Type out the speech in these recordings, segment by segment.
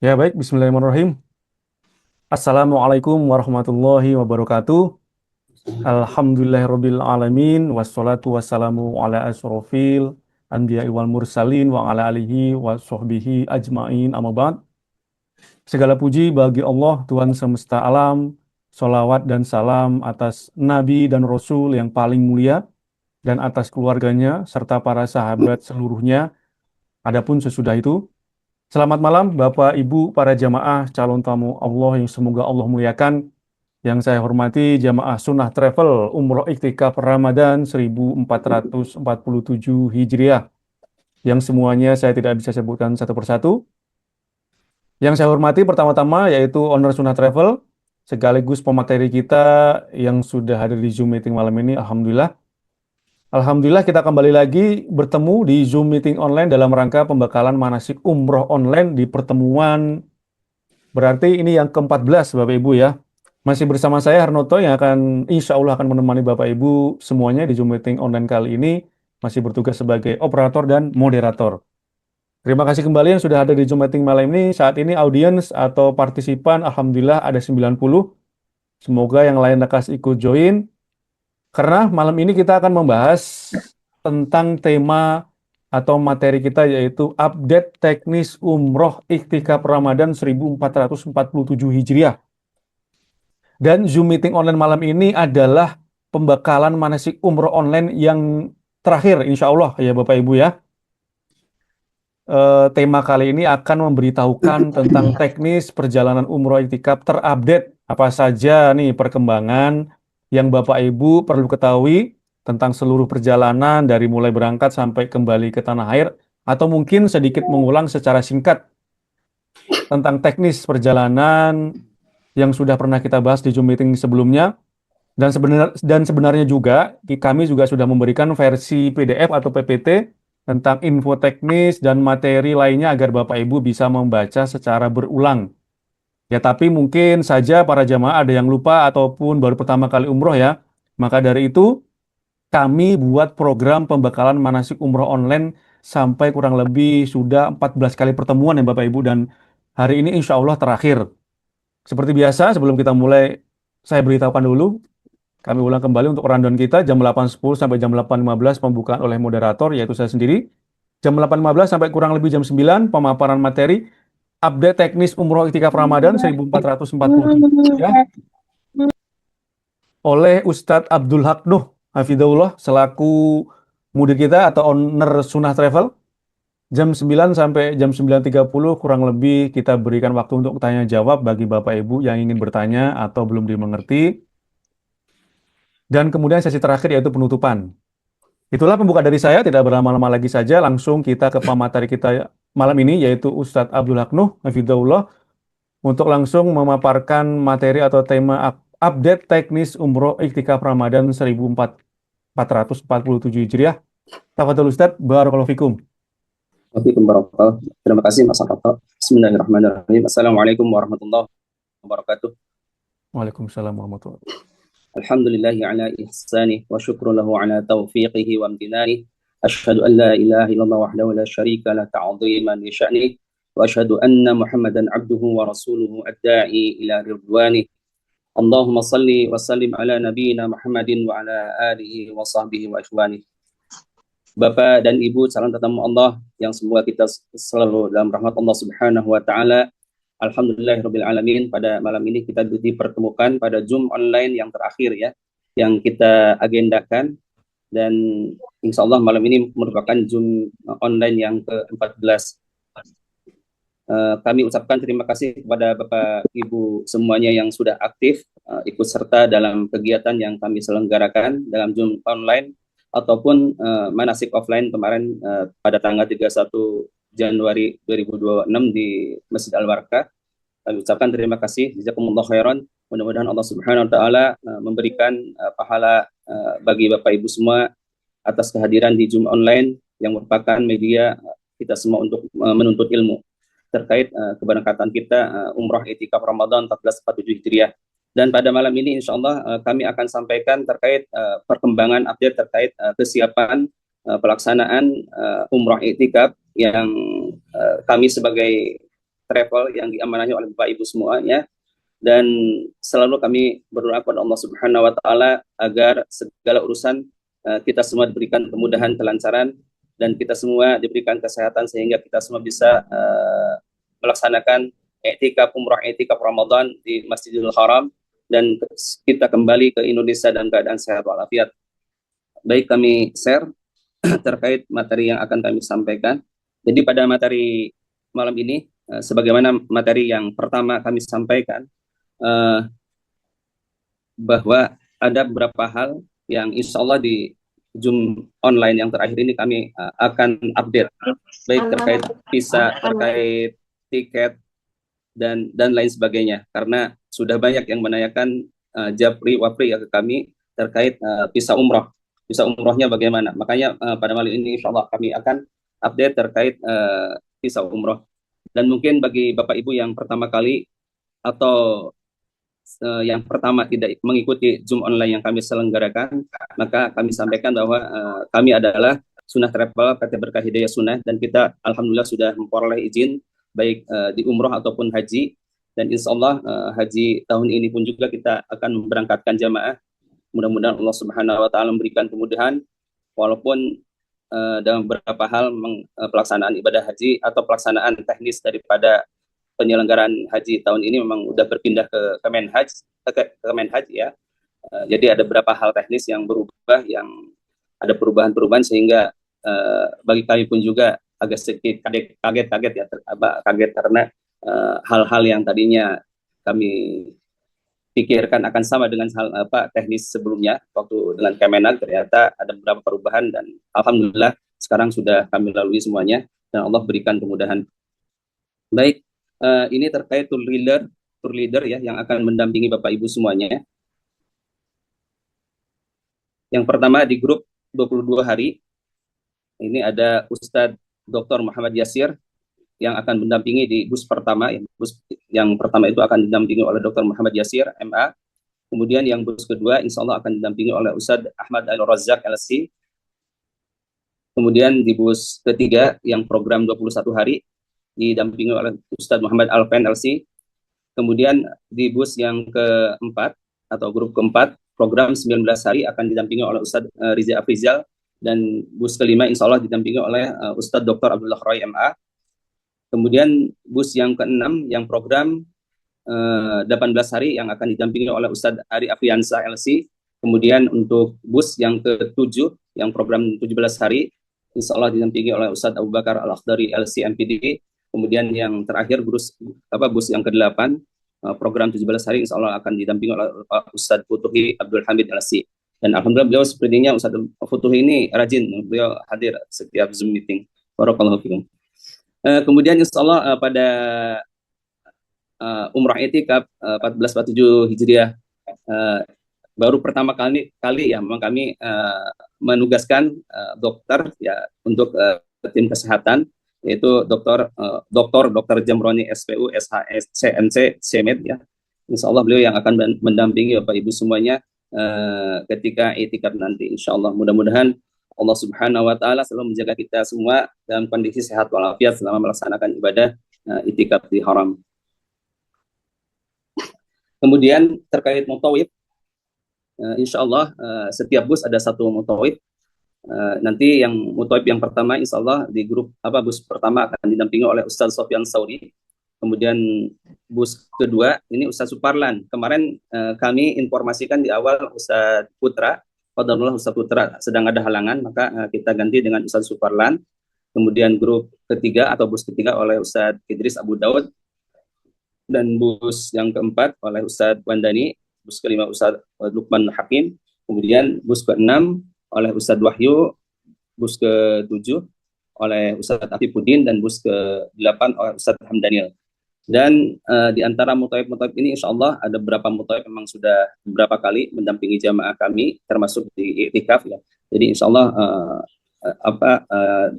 Ya baik, Bismillahirrahmanirrahim. Assalamualaikum warahmatullahi wabarakatuh. Alhamdulillahirabbil alamin wassalatu wassalamu ala asrofil anbiya'i wal mursalin wa ala alihi wa sahbihi ajmain amma ba'd. Segala puji bagi Allah Tuhan semesta alam. Salawat dan salam atas Nabi dan Rasul yang paling mulia dan atas keluarganya serta para sahabat seluruhnya. Adapun sesudah itu, selamat malam Bapak Ibu para jamaah calon tamu Allah yang semoga Allah muliakan. Yang saya hormati jamaah Sunnah Travel Umroh Iktikaf Ramadan 1447 Hijriah. Yang semuanya saya tidak bisa sebutkan satu persatu. Yang saya hormati pertama-tama yaitu owner Sunnah Travel, sekaligus pemateri kita yang sudah hadir di Zoom meeting malam ini. Alhamdulillah. Alhamdulillah kita kembali lagi bertemu di Zoom meeting online dalam rangka pembekalan manasik umroh online di pertemuan. Berarti ini yang ke-14 Bapak Ibu ya. Masih bersama saya Harnoto yang akan insya Allah akan menemani Bapak Ibu semuanya di Zoom meeting online kali ini. Masih bertugas sebagai operator dan moderator. Terima kasih kembali yang sudah ada di Zoom meeting malam ini. Saat ini audiens atau partisipan Alhamdulillah ada 90. Semoga yang lain lekas ikut join. Karena malam ini kita akan membahas tentang tema atau materi kita yaitu update teknis umroh iktikaf Ramadan 1447 Hijriah. Dan Zoom meeting online malam ini adalah pembekalan manasik umroh online yang terakhir insya Allah ya Bapak Ibu ya. Tema kali ini akan memberitahukan tentang teknis perjalanan umroh iktikaf terupdate apa saja nih perkembangan yang Bapak Ibu perlu ketahui tentang seluruh perjalanan dari mulai berangkat sampai kembali ke tanah air atau mungkin sedikit mengulang secara singkat tentang teknis perjalanan yang sudah pernah kita bahas di Zoom meeting sebelumnya. Dan sebenarnya juga kami juga sudah memberikan versi PDF atau PPT tentang info teknis dan materi lainnya agar Bapak Ibu bisa membaca secara berulang. Ya, tapi mungkin saja para jamaah ada yang lupa ataupun baru pertama kali umroh ya. Maka dari itu kami buat program pembekalan manasik umroh online sampai kurang lebih sudah 14 kali pertemuan ya Bapak Ibu, dan hari ini insya Allah terakhir. Seperti biasa sebelum kita mulai saya beritahukan dulu. Kami ulang kembali untuk rundown kita jam 8.10 sampai jam 8.15 pembukaan oleh moderator yaitu saya sendiri. Jam 8.15 sampai kurang lebih jam 9 pemaparan materi update teknis umroh iktikaf Ramadan 1447 ya oleh Ustadz Abdul Haq Nuh Hafidhullah selaku mudir kita atau owner Sunnah Travel. Jam 9 sampai jam 9.30 kurang lebih kita berikan waktu untuk tanya jawab bagi Bapak Ibu yang ingin bertanya atau belum dimengerti. Dan kemudian sesi terakhir yaitu penutupan. Itulah pembuka dari saya, tidak berlama-lama lagi saja, langsung kita ke pemateri kita malam ini, yaitu Ustadz Abdul Haq Nuh, Hafidhahullah, untuk langsung memaparkan materi atau tema update teknis umroh iktikaf Ramadan 1447 Hijriah. Tafadhol Ustadz, barakallahu fikum. Waalaikumsalam warahmatullahi wabarakatuh. Terima kasih Mas Arafat. Bismillahirrahmanirrahim. Assalamualaikum warahmatullahi wabarakatuh. Waalaikumsalam warahmatullahi wabarakatuh. Alhamdulillahi ala ihsanih wa syukru lahu ala taufiqihi wa amtinanih. Asyhadu an la ilaha illallah wahdahu la syarika la ta'ziman li sya'nih. Wa asyhadu anna Muhammadan abduhu wa rasuluhu ad-da'i ila ridwanih. Allahumma salli wa sallim ala nabiyyina Muhammadin wa ala alihi wa sahbihi wa ikhwanih. Bapak dan Ibu calon tetamu Allah yang semoga kita selalu dalam rahmat Allah Subhanahu wa taala. Alhamdulillahirabbil alamin, pada malam ini kita dipertemukan pada Zoom online yang terakhir ya, yang kita agendakan, dan insya Allah malam ini merupakan Zoom online yang ke-14. Kami ucapkan terima kasih kepada Bapak Ibu semuanya yang sudah aktif ikut serta dalam kegiatan yang kami selenggarakan dalam Zoom online ataupun manasik offline kemarin pada tanggal 31 Januari 2026 di Masjid Al-Barakah. Kami ucapkan terima kasih, jazakumullah khairan. Mudah-mudahan Allah Subhanahu wa taala memberikan pahala bagi Bapak Ibu semua atas kehadiran di Zoom online yang merupakan media kita semua untuk menuntut ilmu terkait keberangkatan kita umrah iktikaf Ramadan 1447 Hijriah. Dan pada malam ini insya Allah kami akan sampaikan terkait perkembangan update terkait kesiapan pelaksanaan umrah iktikaf yang kami sebagai travel yang diamanahi oleh Bapak Ibu semuanya, dan selalu kami berdoa kepada Allah Subhanahu wa taala agar segala urusan kita semua diberikan kemudahan, kelancaran, dan kita semua diberikan kesehatan sehingga kita semua bisa melaksanakan umrah i'tikaf Ramadan di Masjidil Haram dan kita kembali ke Indonesia dalam keadaan sehat walafiat. Baik, kami share terkait materi yang akan kami sampaikan. Jadi pada materi malam ini, sebagaimana materi yang pertama kami sampaikan, bahwa ada beberapa hal yang insya Allah di Zoom online yang terakhir ini kami akan update, baik terkait visa, terkait tiket, dan lain sebagainya. Karena sudah banyak yang menanyakan Japri Wapri ya ke kami terkait visa umroh. Visa umrohnya bagaimana? Makanya pada malam ini insya Allah kami akan update terkait visa umroh. Dan mungkin bagi Bapak Ibu yang pertama kali atau yang pertama tidak mengikuti Zoom online yang kami selenggarakan, maka kami sampaikan bahwa kami adalah Sunnah Travel PT Berkah Hidayah Sunnah, dan kita alhamdulillah sudah memperoleh izin baik di umroh ataupun haji, dan insya Allah haji tahun ini pun juga kita akan memberangkatkan jamaah. Mudah-mudahan Allah Subhanahu wa taala memberikan kemudahan, walaupun dalam beberapa hal pelaksanaan ibadah haji atau pelaksanaan teknis daripada penyelenggaraan haji tahun ini memang udah berpindah ke Kemenhaj ya. Jadi ada beberapa hal teknis yang berubah, yang ada perubahan-perubahan sehingga bagi kami pun juga agak sedikit kaget ya, kaget karena hal-hal yang tadinya kami pikirkan akan sama dengan hal teknis sebelumnya waktu dengan Kemenag, ternyata ada beberapa perubahan, dan alhamdulillah sekarang sudah kami lalui semuanya dan Allah berikan kemudahan. Baik, ini terkait tour leader ya yang akan mendampingi Bapak Ibu semuanya. Yang pertama di grup 22 hari ini ada Ustadz Dr. Muhammad Yasir yang akan mendampingi di bus pertama. Bus yang pertama itu akan didampingi oleh Dr. Muhammad Yasir, MA. Kemudian yang bus kedua insya Allah akan didampingi oleh Ustadz Ahmad Al-Razak, LC. Kemudian di bus ketiga yang program 21 hari didampingi oleh Ustadz Muhammad Alfen, LC. Kemudian di bus yang keempat atau grup keempat program 19 hari akan didampingi oleh Ustadz Riza Afrizal, dan bus kelima insya Allah didampingi oleh Ustadz Dr. Abdullah Roy, MA. Kemudian bus yang keenam yang program 18 hari yang akan didampingi oleh Ustadz Ari Afriansa, LC. Kemudian untuk bus yang ke-7 yang program 17 hari insya Allah didampingi oleh Ustadz Abu Bakar Al-Akhdari, LC, MPD. Kemudian yang terakhir bus yang ke-8 program 17 hari insya Allah akan didampingi oleh Ustadz Futuhi Abdul Hamid, LC. Dan alhamdulillah beliau sepertinya Ustadz Futuhi ini rajin, beliau hadir setiap Zoom meeting. Barakallahu fikum. Kemudian insya Allah pada umrah i'tikaf 1447 Hijriah baru pertama kali ya memang kami menugaskan dokter ya untuk tim kesehatan, yaitu Dr. Jamroni SPU SHS CNC CMED ya. Insya Allah beliau yang akan mendampingi Bapak Ibu semuanya ketika i'tikaf nanti. Insya Allah mudah-mudahan Allah Subhanahu wa taala selalu menjaga kita semua dalam kondisi sehat walafiat selama melaksanakan ibadah i'tikaf di haram. Kemudian terkait mutawif, insya Allah setiap bus ada satu mutawif. Nanti yang mutawif yang pertama insya Allah di grup bus pertama akan didampingi oleh Ustadz Sofyan Sauri. Kemudian bus kedua ini Ustadz Suparlan. Kemarin kami informasikan di awal Ustadz Putra, qadarullah Ustadz Putra sedang ada halangan, maka kita ganti dengan Ustadz Suparlan. Kemudian grup ketiga atau bus ketiga oleh Ustadz Idris Abu Daud, dan bus yang keempat oleh Ustadz Wandani, bus kelima Ustadz Lukman Hakim, kemudian bus ke-6 oleh Ustadz Wahyu, bus ke-7 oleh Ustadz Afifuddin, dan bus ke-8 oleh Ustadz Hamdaniel. Dan di antara mutawif ini insya Allah ada beberapa mutawif memang sudah beberapa kali mendampingi jamaah kami termasuk di i'tikaf ya. Jadi insya Allah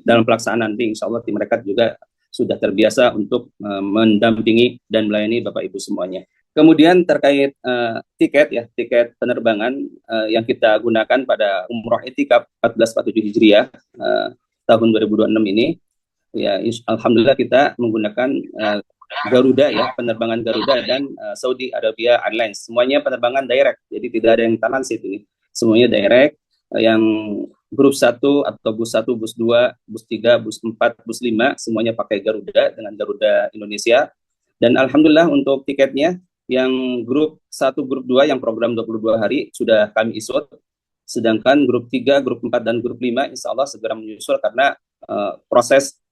dalam pelaksanaan nanti insya Allah tim mereka juga sudah terbiasa untuk mendampingi dan melayani Bapak Ibu semuanya. Kemudian terkait tiket penerbangan yang kita gunakan pada umroh i'tikaf 1447 Hijriah tahun 2026 ini ya, alhamdulillah kita menggunakan Garuda ya, penerbangan Garuda dan Saudi Arabia Airlines. Semuanya penerbangan direct, jadi tidak ada yang transit ini. Semuanya direct. Yang grup 1 atau bus 1, bus 2, bus 3, bus 4, bus 5 semuanya pakai Garuda dengan Garuda Indonesia. Dan alhamdulillah untuk tiketnya yang grup 1, grup 2 yang program 22 hari sudah kami isut. Sedangkan grup 3, grup 4 dan grup 5 insya Allah segera menyusul karena proses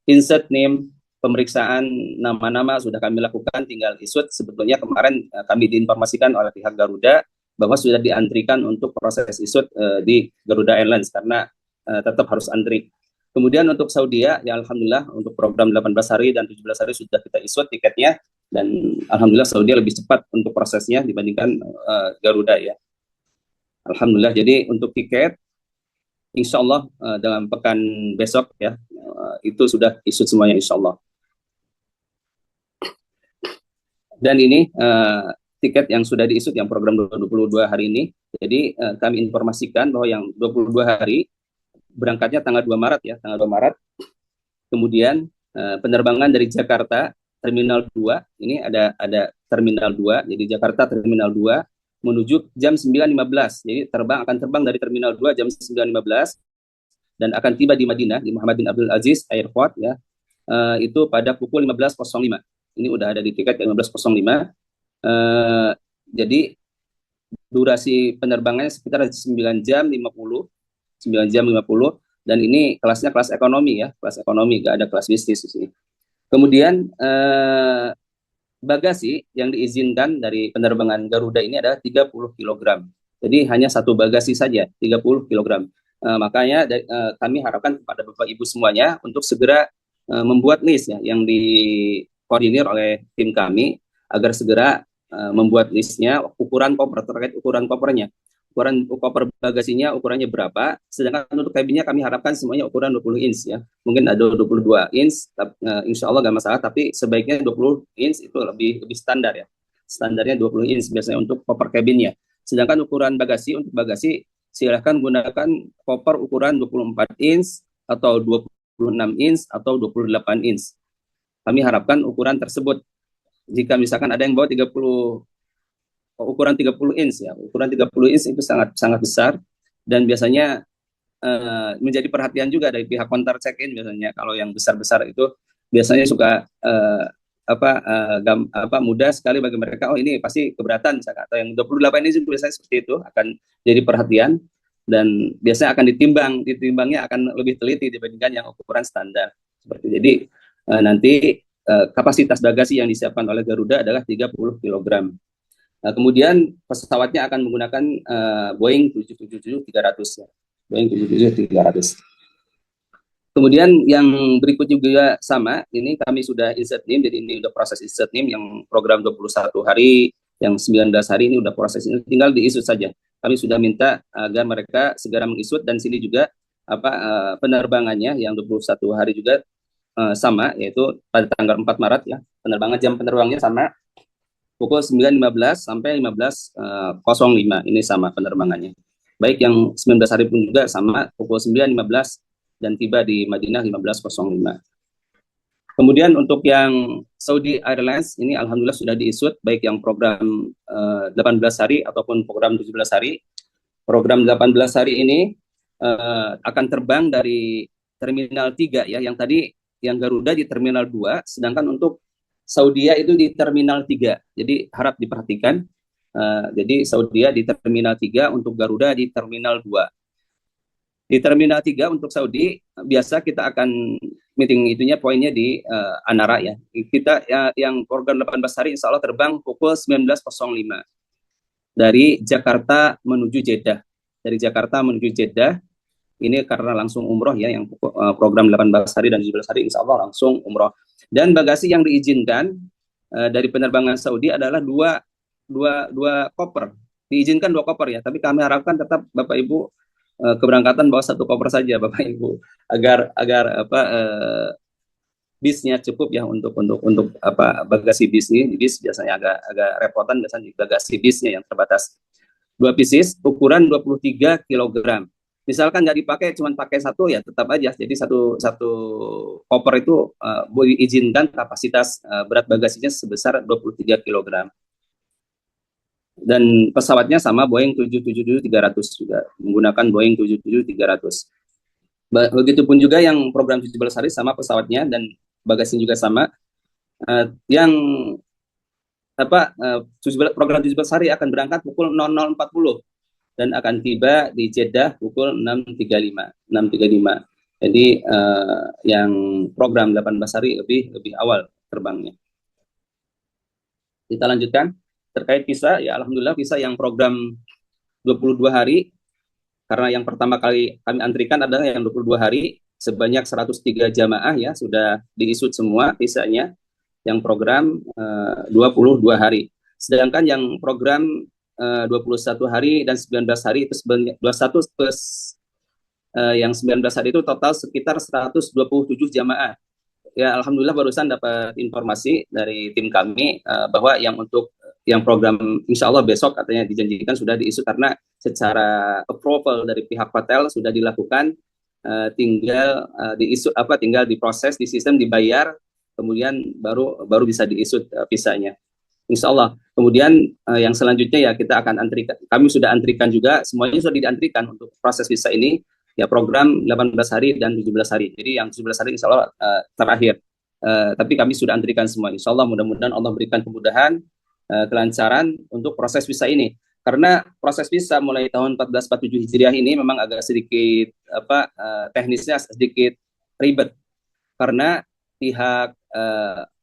insert name, pemeriksaan nama-nama sudah kami lakukan, tinggal isut. Sebetulnya kemarin kami diinformasikan oleh pihak Garuda bahwa sudah diantrikan untuk proses isut di Garuda Airlines karena tetap harus antri. Kemudian untuk Saudi ya alhamdulillah untuk program 18 hari dan 17 hari sudah kita isut tiketnya dan alhamdulillah Saudi lebih cepat untuk prosesnya dibandingkan Garuda ya. Alhamdulillah, jadi untuk tiket insya Allah dalam pekan besok ya itu sudah isut semuanya insya Allah. Dan ini tiket yang sudah diisut yang program 22 hari ini. Jadi kami informasikan bahwa yang 22 hari berangkatnya tanggal 2 Maret ya, tanggal 2 Maret. Kemudian penerbangan dari Jakarta Terminal 2, ini ada Terminal 2, jadi Jakarta Terminal 2 menuju jam 9.15. Jadi akan terbang dari Terminal 2 jam 9.15 dan akan tiba di Madinah di Muhammad bin Abdul Aziz Airport ya. Itu pada pukul 15.05. Ini udah ada di tiket 15.05. Jadi durasi penerbangannya sekitar 9 jam 50 dan ini kelasnya kelas ekonomi ya, kelas ekonomi, gak ada kelas bisnis di sini. Kemudian bagasi yang diizinkan dari penerbangan Garuda ini adalah 30 kg. Jadi hanya satu bagasi saja 30 kg. Makanya kami harapkan kepada Bapak Ibu semuanya untuk segera membuat list ya yang dikoordinir oleh tim kami agar segera membuat listnya, ukuran koper, terkait ukuran kopernya. Ukuran koper bagasinya ukurannya berapa, sedangkan untuk kabinnya kami harapkan semuanya ukuran 20 inch ya. Mungkin ada 22 inch, insya Allah nggak masalah, tapi sebaiknya 20 inch itu lebih standar ya. Standarnya 20 inch biasanya untuk koper kabinnya. Sedangkan ukuran bagasi, untuk bagasi silahkan gunakan koper ukuran 24 inch atau 26 inch atau 28 inch. Kami harapkan ukuran tersebut. Jika misalkan ada yang bawa 30 ukuran 30 inch ya, ukuran 30 inch itu sangat besar dan biasanya menjadi perhatian juga dari pihak counter check-in. Biasanya kalau yang besar-besar itu biasanya suka mudah sekali bagi mereka, oh ini pasti keberatan misalkan. Atau yang 28 inch biasanya seperti itu akan jadi perhatian dan biasanya akan ditimbangnya akan lebih teliti dibandingkan yang ukuran standar seperti. Jadi nanti kapasitas bagasi yang disiapkan oleh Garuda adalah 30 kg. Kemudian pesawatnya akan menggunakan Boeing 777-300 ya. Boeing 777-300. Kemudian yang berikut juga sama, ini kami sudah insert name, jadi ini udah proses insert name yang program 21 hari, yang 19 hari ini udah proses ini, tinggal diisut saja. Kami sudah minta agar mereka segera mengisut dan sini juga penerbangannya yang 21 hari juga sama, yaitu pada tanggal 4 Maret ya. Jam penerbangnya sama pukul 9.15 sampai 15.05 ini sama penerbangannya. Baik yang 19 hari pun juga sama pukul 9.15 dan tiba di Madinah 15.05. Kemudian untuk yang Saudi Airlines ini alhamdulillah sudah diisut baik yang program 18 hari ataupun program 17 hari. Program 18 hari ini akan terbang dari Terminal 3 ya, yang tadi yang Garuda di Terminal 2, sedangkan untuk Saudia itu di Terminal 3. Jadi harap diperhatikan. Jadi Saudia di Terminal 3, untuk Garuda di Terminal 2. Di Terminal 3 untuk Saudi, biasa kita akan meeting itunya poinnya di Anara ya. Kita yang program 18 hari insya Allah terbang pukul 19.05 dari Jakarta menuju Jeddah. Dari Jakarta menuju Jeddah, ini karena langsung umroh ya, yang program 18 hari dan 17 hari insya Allah langsung umroh. Dan bagasi yang diizinkan dari penerbangan Saudi adalah dua koper. Diizinkan 2 koper ya, tapi kami harapkan tetap Bapak Ibu keberangkatan bawa 1 koper saja Bapak Ibu, agar bisnya cukup ya untuk bagasi bisnya. Bis biasanya agak repotan biasanya di bagasi bisnya yang terbatas. 2 pieces ukuran 23 kg. Misalkan nggak dipakai, cuma pakai satu ya tetap aja. Jadi satu satu koper itu diizinkan kapasitas berat bagasinya sebesar 23 kg. Dan pesawatnya sama Boeing 777-300 juga, menggunakan Boeing 777-300. Begitupun juga yang program 17 hari sama pesawatnya dan bagasinya juga sama. Yang program 17 hari akan berangkat pukul 00.40 dan akan tiba di Jeddah pukul 6.35. Jadi yang program 18 hari lebih awal terbangnya. Kita lanjutkan terkait visa. Ya alhamdulillah visa yang program 22 hari, karena yang pertama kali kami antrikan adalah yang 22 hari, sebanyak 103 jamaah ya sudah diisut semua visanya yang program 22 hari. Sedangkan yang program 21 hari dan 19 hari itu sebanyak 21 plus yang 19 hari itu total sekitar 127 jamaah. Ya alhamdulillah barusan dapat informasi dari tim kami bahwa yang untuk yang program insya Allah besok katanya dijanjikan sudah diisu, karena secara approval dari pihak hotel sudah dilakukan, tinggal tinggal diproses di sistem, dibayar, kemudian baru bisa diisu visanya insya Allah. Kemudian yang selanjutnya ya kita akan antrikan, kami sudah antrikan juga, semuanya sudah diantrikan untuk proses visa ini ya, program 18 hari dan 17 hari. Jadi yang 17 hari insya Allah terakhir. Tapi kami sudah antrikan semua. Insya Allah mudah-mudahan Allah berikan kemudahan, kelancaran untuk proses visa ini. Karena proses visa mulai tahun 1447 Hijriah ini memang agak sedikit teknisnya sedikit ribet. Karena pihak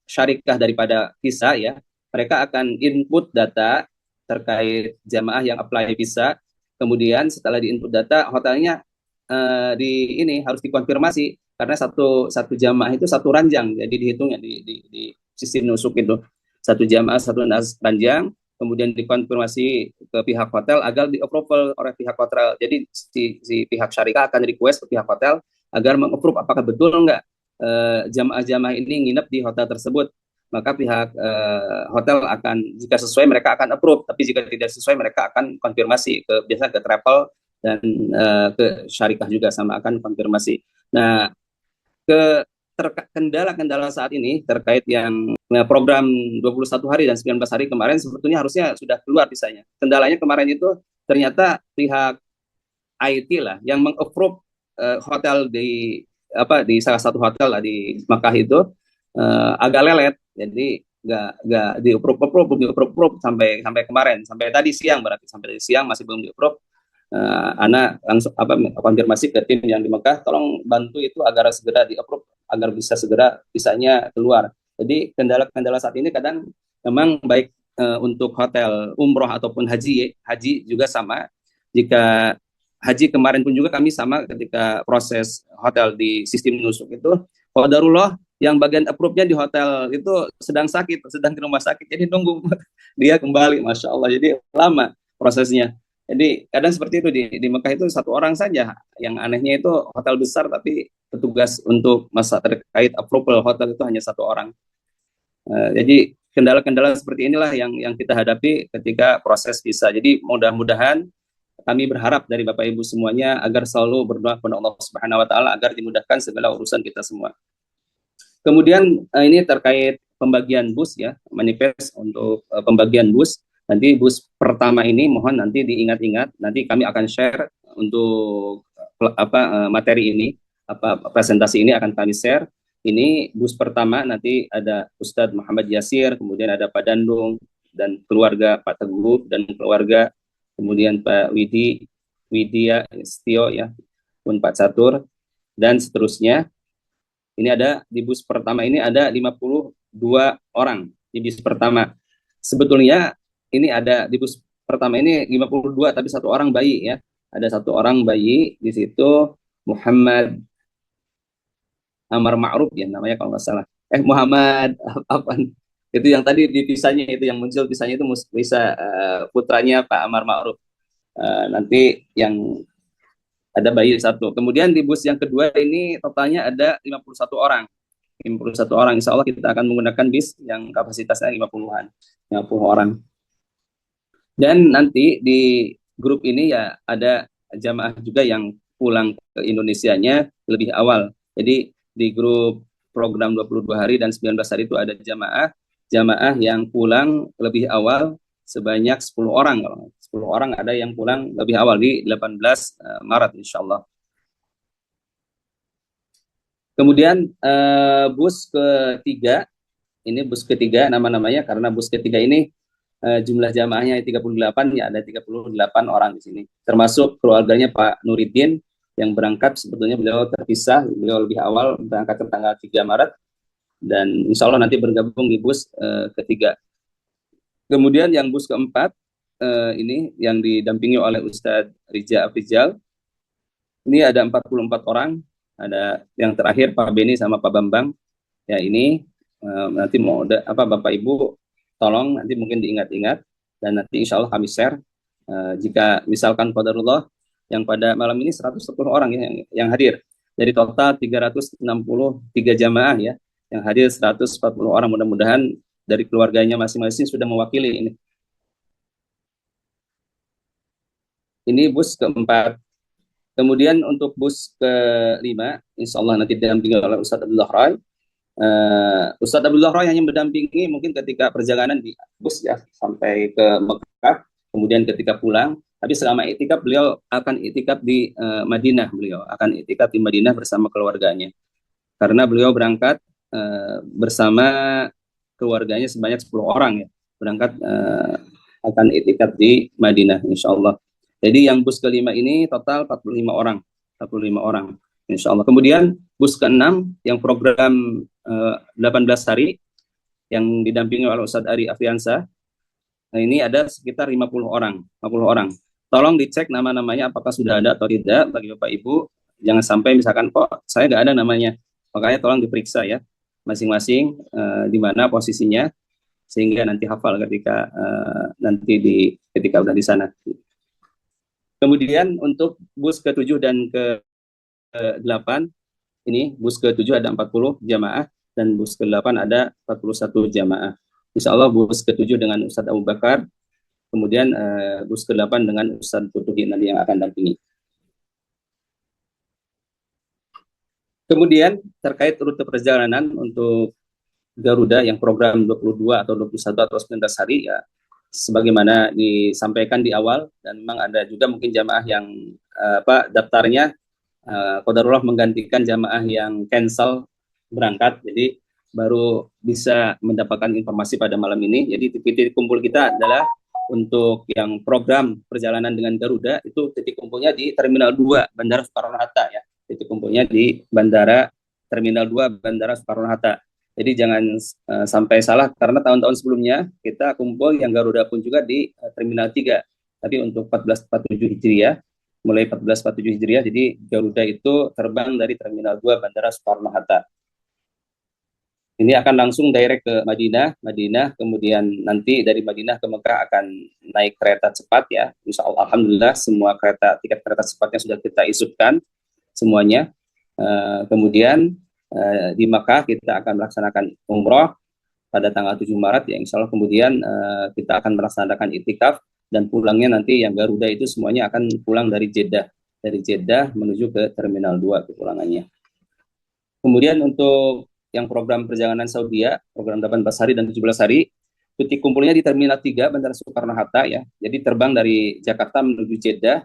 syarikah daripada visa ya, mereka akan input data terkait jamaah yang apply visa. Kemudian setelah diinput data, hotelnya harus dikonfirmasi, karena satu jamaah itu satu ranjang, jadi dihitungnya di sistem nusuk itu satu jamaah satu ranjang, kemudian dikonfirmasi ke pihak hotel agar di approval oleh pihak hotel. Jadi si pihak syarikat akan request ke pihak hotel agar mengapprove apakah betul enggak jamaah-jamaah ini nginep di hotel tersebut. Maka pihak hotel akan, jika sesuai mereka akan approve, tapi jika tidak sesuai mereka akan konfirmasi biasanya ke travel dan ke syarikah juga sama akan konfirmasi. Nah, kendala-kendala saat ini terkait yang program 21 hari dan 19 hari kemarin sebetulnya harusnya sudah keluar visanya. Kendalanya kemarin itu ternyata pihak IT lah yang meng-approve hotel di salah satu hotel lah di Makkah itu agak lelet. Jadi nggak di-approve sampai kemarin, sampai tadi siang, berarti sampai tadi siang masih belum di-approve. Ana langsung konfirmasi ke tim yang di Mekah, tolong bantu itu agar segera di-approve agar bisa segera visanya keluar. Jadi kendala-kendala saat ini kadang memang baik untuk hotel umroh ataupun haji juga sama. Jika haji kemarin pun juga kami sama, ketika proses hotel di sistem nusuk itu, qadarullah yang bagian approve-nya di hotel itu sedang di rumah sakit, jadi nunggu dia kembali, masya Allah, jadi lama prosesnya. Jadi kadang seperti itu di Mekah itu satu orang saja. Yang anehnya itu hotel besar tapi petugas untuk masa terkait approval hotel itu hanya satu orang. Jadi kendala-kendala seperti inilah yang kita hadapi ketika proses visa. Jadi mudah-mudahan kami berharap dari Bapak Ibu semuanya agar selalu berdoa kepada Allah Subhanahu wa taala agar dimudahkan segala urusan kita semua. Kemudian ini terkait pembagian bus ya, manifest untuk pembagian bus. Nanti bus pertama ini mohon nanti diingat-ingat, nanti kami akan share untuk materi ini, presentasi ini akan kami share. Ini bus pertama nanti ada Ustadz Muhammad Yasir, kemudian ada Pak Dandung dan keluarga, Pak Teguh dan keluarga, kemudian Pak Widya Setio ya, pun Pak Catur dan seterusnya. Ini ada di bus pertama ini ada 52 orang di bus pertama. Sebetulnya ini ada di bus pertama ini 52 tapi satu orang bayi ya. Ada satu orang bayi di situ, Muhammad Amar Ma'ruf ya namanya kalau nggak salah. Muhammad apa itu yang tadi di visanya itu yang muncul visanya itu bisa putranya Pak Amar Ma'ruf. Nanti yang ada bayi satu. Kemudian di bus yang kedua ini totalnya ada 51 orang. 51 orang. Insya Allah kita akan menggunakan bis yang kapasitasnya 50-an. 50 orang. Dan nanti di grup ini ya ada jamaah juga yang pulang ke Indonesianya lebih awal. Jadi di grup program 22 hari dan 19 hari itu ada jamaah yang pulang lebih awal sebanyak 10 orang. Kalau 10 orang ada yang pulang lebih awal di 18 Maret insya Allah. Kemudian bus ketiga, ini bus ketiga nama-namanya karena bus ketiga ini jumlah jamaahnya 38, ya ada 38 orang di sini. Termasuk keluarganya Pak Nuridin yang berangkat, sebetulnya beliau terpisah, beliau lebih awal berangkat ke tanggal 3 Maret dan insya Allah nanti bergabung di bus ketiga. Kemudian yang bus keempat ini yang didampingi oleh Ustadz Rija Afrizal. Ini ada 44 orang, ada yang terakhir Pak Beni sama Pak Bambang. Ya ini nanti mau Bapak Ibu tolong nanti mungkin diingat-ingat dan nanti insya Allah kami share jika misalkan qadarullah yang pada malam ini 110 orang ya yang hadir dari total 363 jamaah ya yang hadir 140 orang, mudah-mudahan dari keluarganya masing-masing sudah mewakili ini. Ini bus keempat. Kemudian untuk bus kelima, insya Allah nanti didampingi oleh Ustadz Abdullah Rai. Ustadz Abdullah Rai hanya mendampingi mungkin ketika perjalanan di bus ya sampai ke Mekah, kemudian ketika pulang. Tapi selama itikaf beliau akan itikaf di Madinah, beliau akan itikaf di Madinah bersama keluarganya. Karena beliau berangkat bersama keluarganya sebanyak 10 orang ya, berangkat akan itikaf di Madinah insya Allah. Jadi yang bus kelima ini total 45 orang, 45 orang insya Allah. Kemudian bus keenam yang program 18 hari yang didampingi oleh Ustadz Ari Afriansa. Nah, ini ada sekitar 50 orang, 50 orang. Tolong dicek nama-namanya apakah sudah ada atau tidak bagi Bapak Ibu. Jangan sampai misalkan kok saya nggak ada namanya. Makanya tolong diperiksa ya masing-masing di mana posisinya sehingga nanti hafal ketika ketika udah di sana. Kemudian untuk bus ke-7 dan ke-8, ini bus ke-7 ada 40 jamaah dan bus ke-8 ada 41 jamaah. Insya Allah bus ke-7 dengan Ustadz Abu Bakar, kemudian bus ke-8 dengan Ustadz Tutuhi nanti yang akan dampingi. Kemudian terkait rute perjalanan untuk Garuda yang program 22 atau 21 atau 19 hari ya sebagaimana disampaikan di awal, dan memang ada juga mungkin jamaah yang daftarnya qadarullah menggantikan jamaah yang cancel berangkat, jadi baru bisa mendapatkan informasi pada malam ini. Jadi titik kumpul kita adalah untuk yang program perjalanan dengan Garuda itu titik kumpulnya di Terminal 2 Bandara Soekarno-Hatta ya. Titik kumpulnya di Bandara Terminal 2 Bandara Soekarno-Hatta. Jadi jangan sampai salah karena tahun-tahun sebelumnya kita kumpul yang Garuda pun juga di Terminal 3. Tapi untuk 1447 Hijriah, mulai 1447 Hijriah, jadi Garuda itu terbang dari Terminal 2 Bandara Soekarno-Hatta. Ini akan langsung direct ke Madinah, kemudian nanti dari Madinah ke Mekah akan naik kereta cepat ya. Insya Allah, alhamdulillah semua tiket kereta cepatnya sudah kita isutkan semuanya. Kemudian di Makkah kita akan melaksanakan umroh pada tanggal 7 Maret ya insya Allah. Kemudian kita akan melaksanakan itikaf dan pulangnya nanti yang Garuda itu semuanya akan pulang dari Jeddah menuju ke Terminal 2 kepulangannya. Kemudian untuk yang program perjalanan Saudi ya, program 18 hari dan 17 hari, titik kumpulnya di Terminal 3 Bandara Soekarno-Hatta ya. Jadi terbang dari Jakarta menuju Jeddah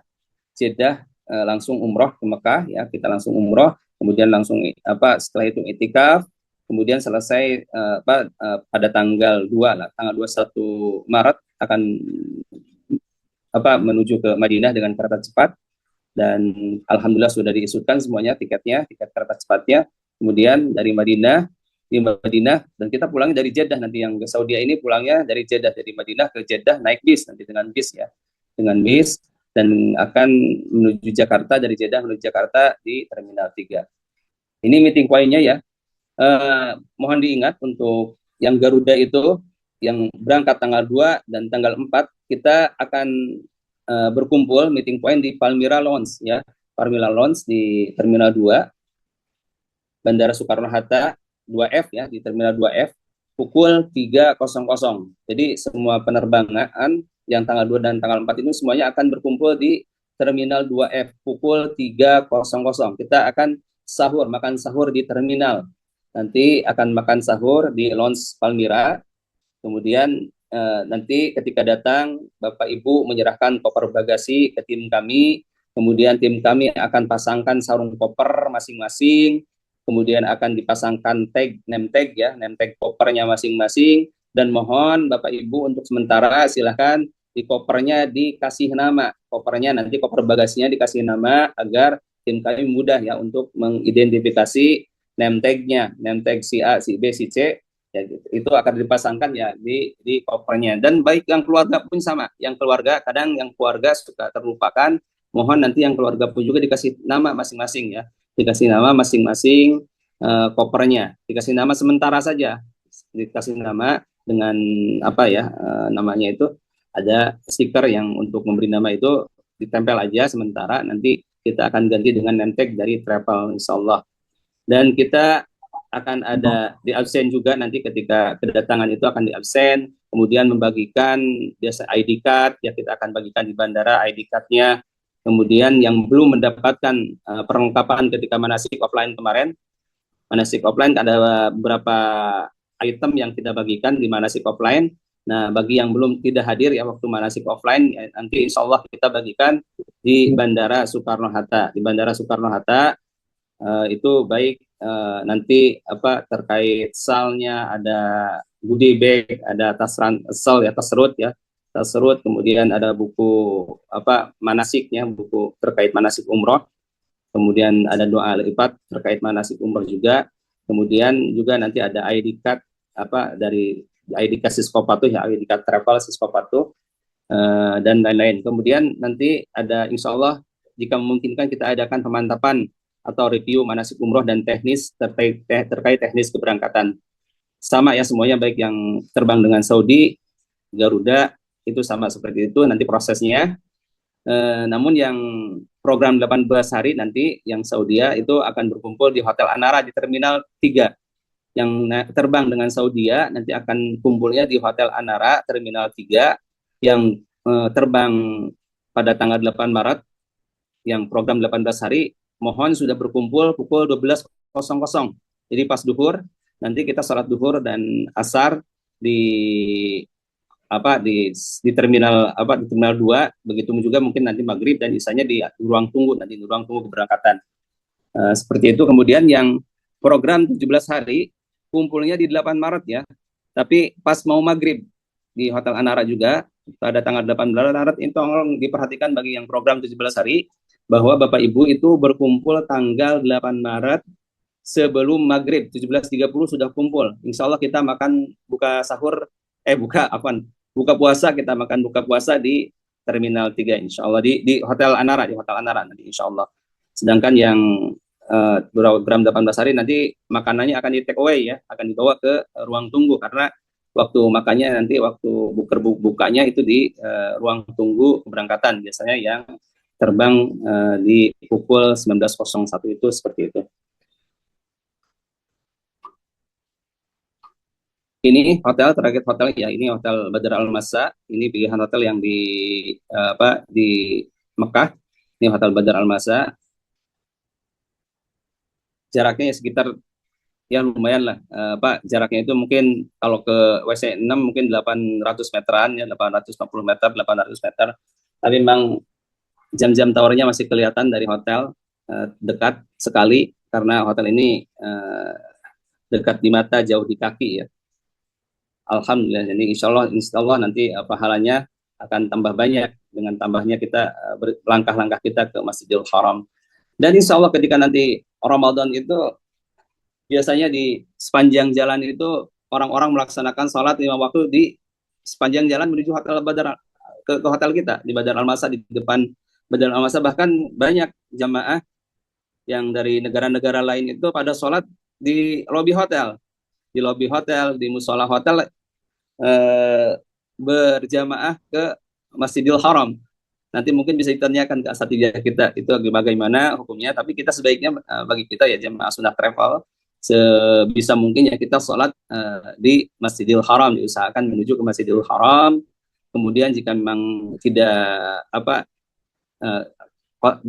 langsung umroh ke Mekah ya, kita langsung umroh. Kemudian langsung setelah itu itikaf, kemudian selesai pada tanggal 2 lah, tanggal 21 Maret akan menuju ke Madinah dengan kereta cepat dan alhamdulillah sudah diisutkan semuanya tiket kereta cepatnya. Kemudian di Madinah dan kita pulangnya dari Jeddah, nanti yang ke Saudi ini pulangnya dari Jeddah, dari Madinah ke Jeddah naik bis nanti dengan bis dan akan menuju Jakarta, dari Jeddah menuju Jakarta di Terminal 3. Ini meeting point-nya ya. Mohon diingat untuk yang Garuda itu yang berangkat tanggal 2 dan tanggal 4 kita akan berkumpul meeting point di Palmyra Lounge ya. Palmyra Lounge di Terminal 2 Bandara Soekarno-Hatta 2F ya, di Terminal 2F pukul 3.00. Jadi semua penerbangan yang tanggal 2 dan tanggal 4 itu semuanya akan berkumpul di Terminal 2F pukul 3.00. Kita akan makan sahur di terminal. Nanti akan makan sahur di Lounge Palmira. Kemudian nanti ketika datang, Bapak Ibu menyerahkan koper bagasi ke tim kami. Kemudian tim kami akan pasangkan sarung koper masing-masing. Kemudian akan dipasangkan name tag ya, name tag kopernya masing-masing. Dan mohon Bapak Ibu untuk sementara silahkan di kopernya dikasih nama. Kopernya nanti koper bagasinya dikasih nama agar tim kami mudah ya untuk mengidentifikasi name tag-nya, name tag si A, si B, si C. Ya, gitu. Itu akan dipasangkan ya di kopernya. Dan baik yang keluarga pun sama. Yang keluarga, kadang yang keluarga suka terlupakan. Mohon nanti yang keluarga pun juga dikasih nama masing-masing ya. Dikasih nama masing-masing kopernya. Dikasih nama sementara saja. Dikasih nama dengan apa ya namanya itu. Ada stiker yang untuk memberi nama itu ditempel aja sementara. Nanti kita akan ganti dengan name tag dari travel insya Allah. Dan kita akan ada di absen juga nanti ketika kedatangan itu akan di absen, kemudian membagikan biasa ID card ya, kita akan bagikan di bandara ID card-nya. Kemudian yang belum mendapatkan perlengkapan ketika manasik offline kemarin, manasik offline ada beberapa item yang kita bagikan di manasik offline. Nah, bagi yang belum tidak hadir ya waktu manasik offline, ya, nanti insya Allah kita bagikan di Bandara Soekarno-Hatta. Di Bandara Soekarno-Hatta itu baik nanti apa terkait salnya, ada goodie bag, ada tas sal ya, tas serut, kemudian ada buku apa manasiknya, buku terkait manasik umroh, kemudian ada doa lipat terkait manasik umroh juga, kemudian juga nanti ada ID card apa dari ID card Siskopatu ya, ID card travel Siskopatu dan lain-lain. Kemudian nanti ada insya Allah jika memungkinkan kita adakan pemantapan atau review manasik umroh dan teknis terkait teknis keberangkatan. Sama ya semuanya, baik yang terbang dengan Saudi, Garuda, itu sama seperti itu nanti prosesnya. Namun yang program 18 hari nanti yang Saudi itu akan berkumpul di Hotel Anara di Terminal 3. Yang terbang dengan Saudi nanti akan kumpulnya di Hotel Anara Terminal 3. Yang terbang pada tanggal 8 Maret yang program 18 hari mohon sudah berkumpul pukul 12.00. Jadi pas duhur nanti kita sholat duhur dan asar di terminal di terminal 2, begitu juga mungkin nanti maghrib dan isanya di ruang tunggu keberangkatan. Seperti itu. Kemudian yang program 17 hari kumpulnya di 8 Maret ya. Tapi pas mau maghrib di Hotel Anara juga pada tanggal 18 Maret itu tolong diperhatikan bagi yang program 17 hari bahwa Bapak Ibu itu berkumpul tanggal 8 Maret sebelum maghrib 17.30 sudah kumpul. Insya Allah kita makan buka puasa, kita makan buka puasa di Terminal 3 insya Allah di Hotel Anara nanti insya Allah. Sedangkan yang program 18 hari nanti makanannya akan di take away ya, akan dibawa ke ruang tunggu karena waktu makannya nanti waktu bukanya itu di ruang tunggu keberangkatan biasanya yang terbang di pukul 19.01 itu seperti itu. Ini terakhir hotel ya, ini Hotel Badar Al-Masa, ini pilihan hotel yang di Mekah. Ini Hotel Badar Al-Masa. Jaraknya sekitar ya lumayan lah, jaraknya itu mungkin kalau ke WC 6 mungkin 800 meteran ya, 850 meter, 800 meter. Tapi memang jam-jam towernya masih kelihatan dari hotel, dekat sekali karena hotel ini dekat di mata, jauh di kaki ya. Alhamdulillah, jadi insya Allah nanti pahalanya akan tambah banyak dengan tambahnya kita langkah-langkah kita ke Masjidil Haram. Dan insya Allah ketika nanti Ramadan itu biasanya di sepanjang jalan itu orang-orang melaksanakan sholat 5 waktu di sepanjang jalan menuju Hotel Badar, ke hotel kita di Badar Al-Masa, di depan Badar Al-Masa. Bahkan banyak jamaah yang dari negara-negara lain itu pada sholat di lobi hotel, di musola hotel, berjamaah ke Masjidil Haram. Nanti mungkin bisa ditanyakan ke asatidz kita itu bagaimana hukumnya, tapi kita sebaiknya bagi kita ya jamaah sunnah travel sebisa mungkin ya kita sholat di Masjidil Haram, diusahakan menuju ke Masjidil Haram. Kemudian jika memang tidak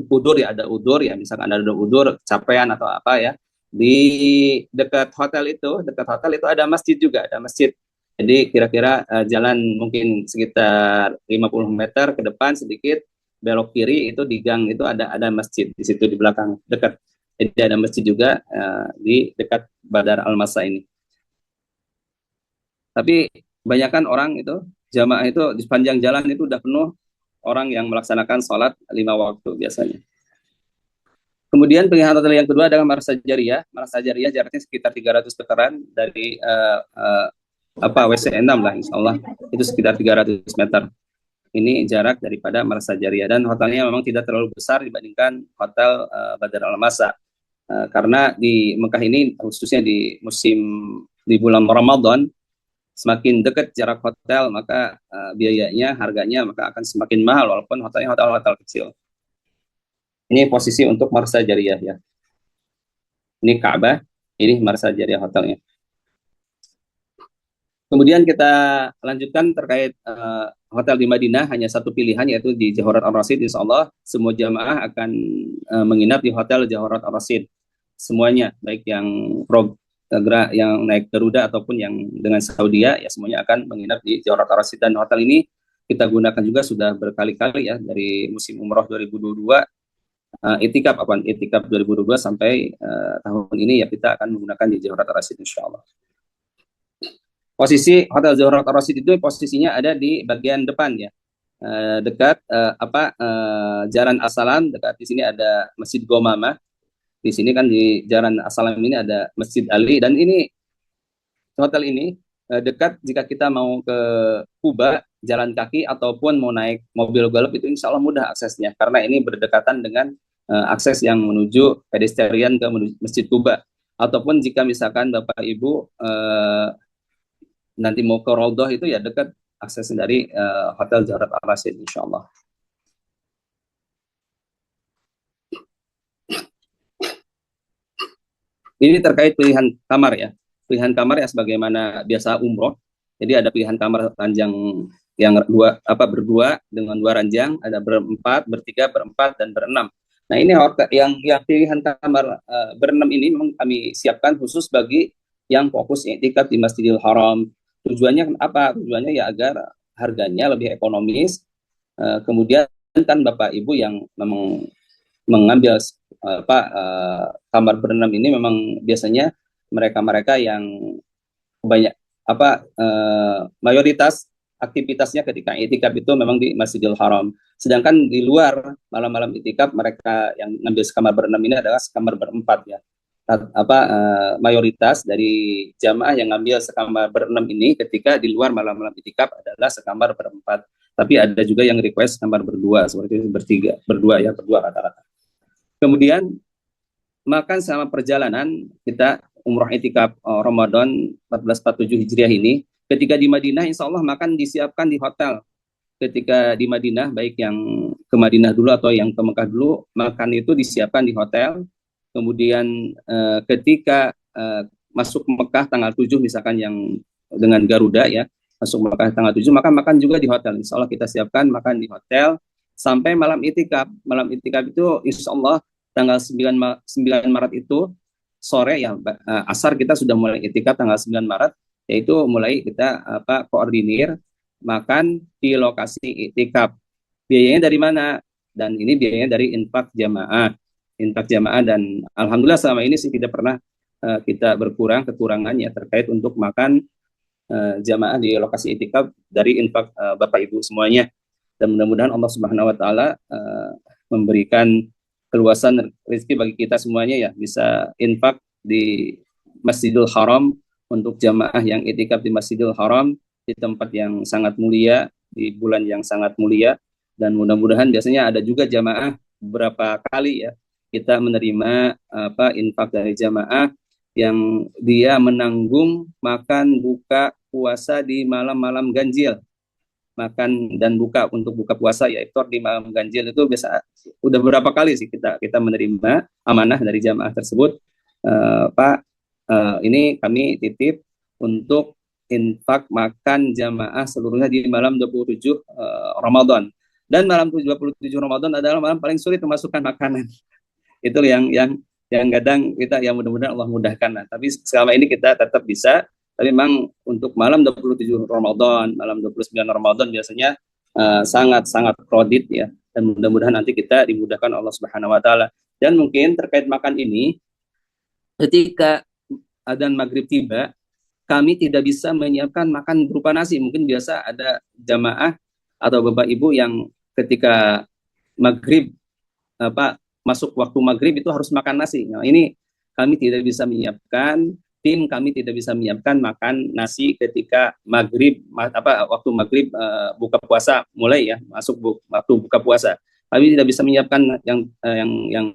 udur ya, ada udur ya, misalkan ada udur, capean atau apa ya, di dekat hotel itu ada masjid juga, ada masjid. Jadi kira-kira jalan mungkin sekitar 50 meter ke depan sedikit, belok kiri itu di gang itu ada masjid di situ di belakang dekat. Jadi ada masjid juga di dekat Badar Al-Masa ini. Tapi kebanyakan orang itu jamaah itu di sepanjang jalan itu udah penuh orang yang melaksanakan sholat 5 waktu biasanya. Kemudian pilihan hotel yang kedua adalah Marsa Jariyah. Marsa Jariyah jaraknya sekitar 300 meteran dari WC6 lah, insya Allah itu sekitar 300 meter. Ini jarak daripada Marsa Jariyah, dan hotelnya memang tidak terlalu besar dibandingkan hotel Badar Al-Masa. Karena di Mekah ini khususnya di bulan Ramadan, semakin dekat jarak hotel maka biayanya, harganya maka akan semakin mahal walaupun hotelnya hotel kecil. Ini posisi untuk Marsa Jariyah ya. Ini Ka'bah, ini Marsa Jariyah hotelnya. Kemudian kita lanjutkan terkait hotel di Madinah, hanya satu pilihan yaitu di Jahorat Ar-Rasyid. Insya Allah semua jamaah akan menginap di hotel Jahorat Ar-Rasyid. Semuanya, baik yang naik Garuda ataupun yang dengan Saudia, ya semuanya akan menginap di Jahorat Ar-Rasyid. Dan hotel ini kita gunakan juga sudah berkali-kali ya, dari musim umroh 2022, itikaf 2022 sampai tahun ini ya kita akan menggunakan di Jahorat Ar-Rasyid insya Allah. Posisi Hotel Jahorat Ar-Rasyid itu posisinya ada di bagian depan ya, dekat Jalan As-Salam. Dekat di sini ada Masjid Gomama. Di sini kan di Jalan As-Salam ini ada Masjid Ali, dan ini hotel ini dekat jika kita mau ke Kuba jalan kaki ataupun mau naik mobil golf itu insya Allah mudah aksesnya, karena ini berdekatan dengan akses yang menuju pedestrian ke Masjid Kuba. Ataupun jika misalkan Bapak Ibu nanti mau ke Raudhah itu ya dekat akses dari Hotel Jahorat Ar-Rasyid insya Allah. Ini terkait pilihan kamar ya. Pilihan kamar ya sebagaimana biasa umroh. Jadi ada pilihan kamar ranjang yang berdua dengan 2 ranjang, ada berempat, bertiga, berempat, dan berenam. Nah ini yang pilihan kamar berenam ini memang kami siapkan khusus bagi yang fokus iktikaf di Masjidil Haram. Tujuannya apa? Tujuannya ya agar harganya lebih ekonomis. Kemudian kan Bapak Ibu yang memang mengambil kamar berenam ini memang biasanya mereka-mereka yang banyak mayoritas aktivitasnya ketika itikaf itu memang di Masjidil Haram. Sedangkan di luar malam-malam itikaf mereka yang ngambil kamar berenam ini adalah kamar berempat ya. Mayoritas dari jamaah yang ngambil sekamar berenam ini ketika di luar malam-malam itikaf adalah sekamar berempat. Tapi ada juga yang request kamar berdua, seperti itu, berdua rata-rata. Kemudian makan selama perjalanan kita umroh itikaf Ramadan 1447 Hijriah ini, ketika di Madinah insya Allah makan disiapkan di hotel. Ketika di Madinah, baik yang ke Madinah dulu atau yang ke Mekah dulu, makan itu disiapkan di hotel. Kemudian ketika masuk Mekah tanggal 7 misalkan yang dengan Garuda ya, masuk Mekah tanggal 7, maka makan juga di hotel. Insya Allah kita siapkan makan di hotel sampai malam itikaf. Malam itikaf itu insya Allah tanggal 9 Maret itu sore ya, asar kita sudah mulai itikaf tanggal 9 Maret, yaitu mulai kita koordinir makan di lokasi itikaf. Biayanya dari mana? Dan ini biayanya dari infak jamaah, dan alhamdulillah selama ini sih tidak pernah kita kekurangannya terkait untuk makan jamaah di lokasi itikaf dari infak Bapak Ibu semuanya. Dan mudah-mudahan Allah Subhanahu wa taala memberikan keluasan rezeki bagi kita semuanya ya, bisa infak di Masjidil Haram untuk jamaah yang itikaf di Masjidil Haram di tempat yang sangat mulia, di bulan yang sangat mulia. Dan mudah-mudahan biasanya ada juga jamaah beberapa kali ya kita menerima infak dari jamaah yang dia menanggung makan buka puasa di malam-malam ganjil. Makan dan buka untuk buka puasa ya iftar di malam ganjil itu biasa udah beberapa kali sih kita menerima amanah dari jamaah tersebut. Pak, ini kami titip untuk infak makan jamaah seluruhnya di malam 27 Ramadan. Dan malam 27 Ramadan adalah malam paling sulit memasukkan makanan. Itu yang kadang kita, yang mudah-mudahan Allah mudahkan lah. Tapi selama ini kita tetap bisa. Tapi memang untuk malam 27 Ramadan, malam 29 Ramadan biasanya sangat-sangat kredit ya. Dan mudah-mudahan nanti kita dimudahkan Allah Subhanahu wa taala. Dan mungkin terkait makan ini, ketika adzan maghrib tiba, kami tidak bisa menyiapkan makan berupa nasi. Mungkin biasa ada jamaah atau bapak ibu yang ketika maghrib masuk waktu maghrib itu harus makan nasi. Nah, ini kami tidak bisa menyiapkan, tim kami tidak bisa menyiapkan makan nasi ketika maghrib, waktu maghrib buka puasa mulai ya, masuk waktu buka puasa. Kami tidak bisa menyiapkan yang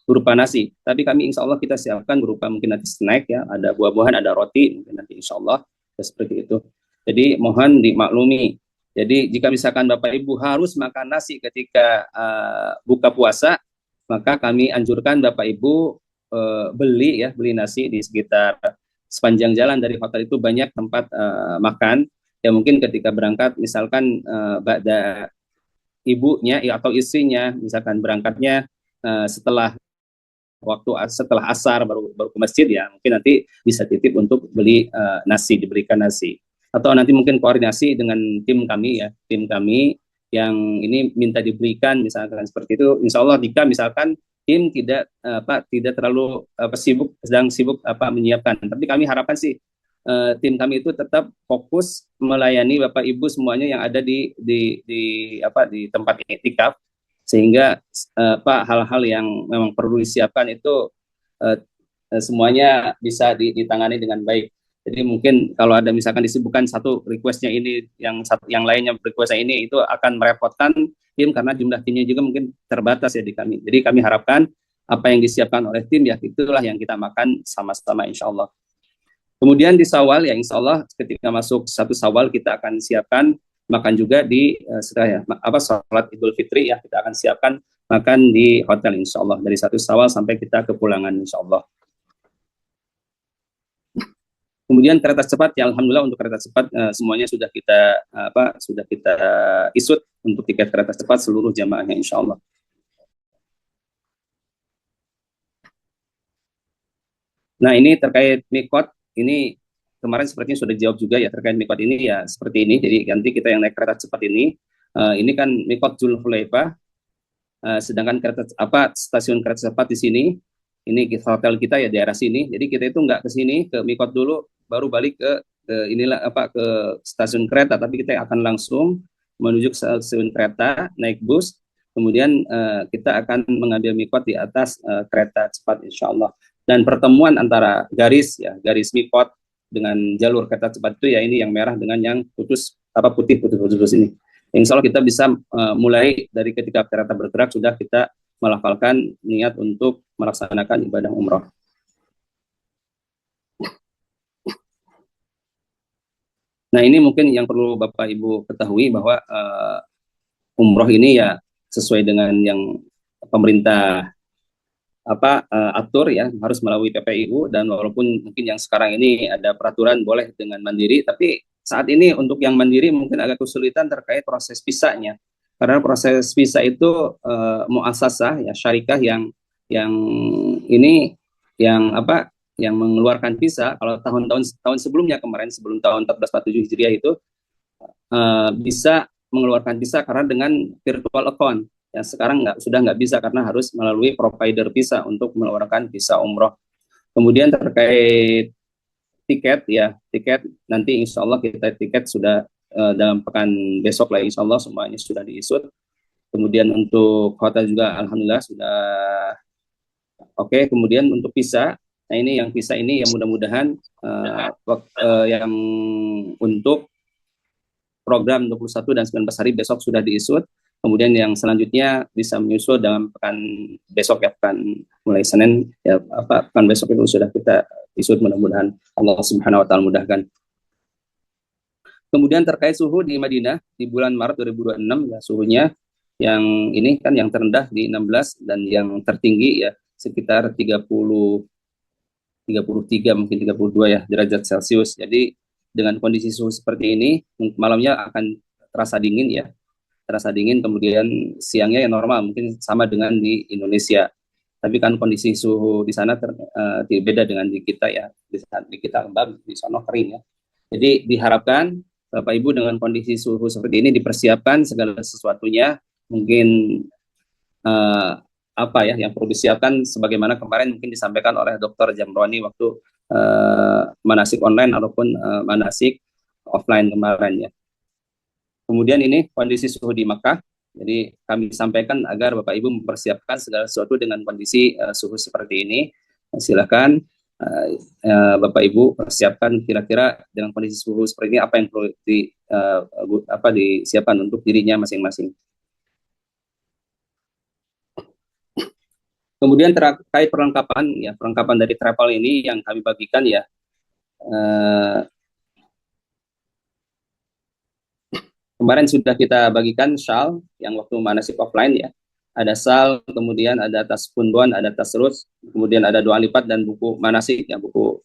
berupa nasi. Tapi kami insya Allah kita siapkan berupa mungkin nanti snack ya, ada buah-buahan, ada roti, mungkin nanti insya Allah ya, seperti itu. Jadi mohon dimaklumi. Jadi jika misalkan Bapak Ibu harus makan nasi ketika buka puasa, maka kami anjurkan Bapak Ibu beli nasi di sekitar sepanjang jalan dari hotel itu banyak tempat makan. Ya mungkin ketika berangkat misalkan ba'da ibunya atau istrinya misalkan berangkatnya setelah asar baru ke masjid ya, mungkin nanti bisa titip untuk beli nasi, diberikan nasi. Atau nanti mungkin koordinasi dengan tim kami yang ini minta diberikan misalkan seperti itu. Insya Allah jika misalkan tim tidak terlalu sedang sibuk menyiapkan, tapi kami harapkan sih tim kami itu tetap fokus melayani Bapak Ibu semuanya yang ada di tempat iktikaf, sehingga hal-hal yang memang perlu disiapkan itu semuanya bisa ditangani dengan baik. Jadi mungkin kalau ada misalkan disebutkan satu requestnya ini, yang lainnya requestnya ini, itu akan merepotkan tim karena jumlah timnya juga mungkin terbatas ya di kami. Jadi kami harapkan apa yang disiapkan oleh tim ya itulah yang kita makan sama-sama insya Allah. Kemudian di Syawal ya insya Allah ketika masuk 1 Syawal kita akan siapkan makan juga di setelah sholat Idul Fitri ya, kita akan siapkan makan di hotel insya Allah dari 1 Syawal sampai kita kepulangan insya Allah. Kemudian kereta cepat ya alhamdulillah untuk kereta cepat semuanya sudah kita isut untuk tiket kereta cepat seluruh jamaahnya insya Allah. Nah ini terkait mikot, ini kemarin sepertinya sudah dijawab juga ya terkait mikot ini ya seperti ini. Jadi nanti kita yang naik kereta cepat ini kan mikot Dzulhulaifah, sedangkan stasiun kereta cepat di sini, ini hotel kita ya daerah sini. Jadi kita itu nggak ke sini ke mikot dulu baru balik ke stasiun kereta, tapi kita akan langsung menuju ke stasiun kereta naik bus, kemudian kita akan mengambil mikot di atas kereta cepat insya Allah. Dan pertemuan antara garis mikot dengan jalur kereta cepat itu ya ini yang merah dengan yang putih ini. Insya Allah kita bisa mulai dari ketika kereta bergerak sudah kita melafalkan niat untuk melaksanakan ibadah umroh. Nah ini mungkin yang perlu Bapak Ibu ketahui bahwa umroh ini ya sesuai dengan yang pemerintah atur ya, harus melalui PPIU, dan walaupun mungkin yang sekarang ini ada peraturan boleh dengan mandiri, tapi saat ini untuk yang mandiri mungkin agak kesulitan terkait proses visanya. Karena proses visa itu muasasah ya syarikah yang ini yang mengeluarkan visa. Kalau tahun sebelumnya kemarin sebelum tahun 1447 Hijriah itu bisa mengeluarkan visa karena dengan virtual account. Ya sekarang sudah nggak bisa karena harus melalui provider visa untuk mengeluarkan visa umroh. Kemudian terkait tiket nanti insya Allah tiket sudah dalam pekan besok lah insya Allah semuanya sudah diisut. Kemudian untuk hotel juga alhamdulillah sudah oke. Kemudian untuk visa, nah ini yang visa ini yang mudah-mudahan yang untuk program 21 dan 19 hari besok sudah diisut. Kemudian yang selanjutnya bisa menyusul dalam pekan besok ya, pekan mulai Senin ya, pekan besok itu sudah kita isut, mudah-mudahan Allah Subhanahu wa taala mudahkan. Kemudian terkait suhu di Madinah di bulan Maret 2026 ya, suhunya yang ini kan yang terendah di 16 dan yang tertinggi ya sekitar 33 mungkin 32 ya derajat Celcius. Jadi dengan kondisi suhu seperti ini malamnya akan terasa dingin ya. terasa dingin, kemudian siangnya yang normal, mungkin sama dengan di Indonesia. Tapi kan kondisi suhu di sana beda dengan di kita ya. Di kita lembab, di sana kering ya. Jadi diharapkan Bapak Ibu dengan kondisi suhu seperti ini dipersiapkan segala sesuatunya, mungkin eh, apa ya yang perlu disiapkan sebagaimana kemarin mungkin disampaikan oleh Dr. Jamroni waktu manasik online ataupun manasik offline kemarin ya. Kemudian ini kondisi suhu di Makkah. Jadi kami sampaikan agar Bapak Ibu mempersiapkan segala sesuatu dengan kondisi suhu seperti ini. Silakan Bapak Ibu persiapkan kira-kira dengan kondisi suhu seperti ini apa yang perlu disiapkan untuk dirinya masing-masing. Kemudian terkait perlengkapan dari travel ini yang kami bagikan ya. Kemarin sudah kita bagikan shawl yang waktu manasik offline ya. Ada shawl, kemudian ada tas punduan, ada tas rus, kemudian ada doa lipat dan buku manasik ya, buku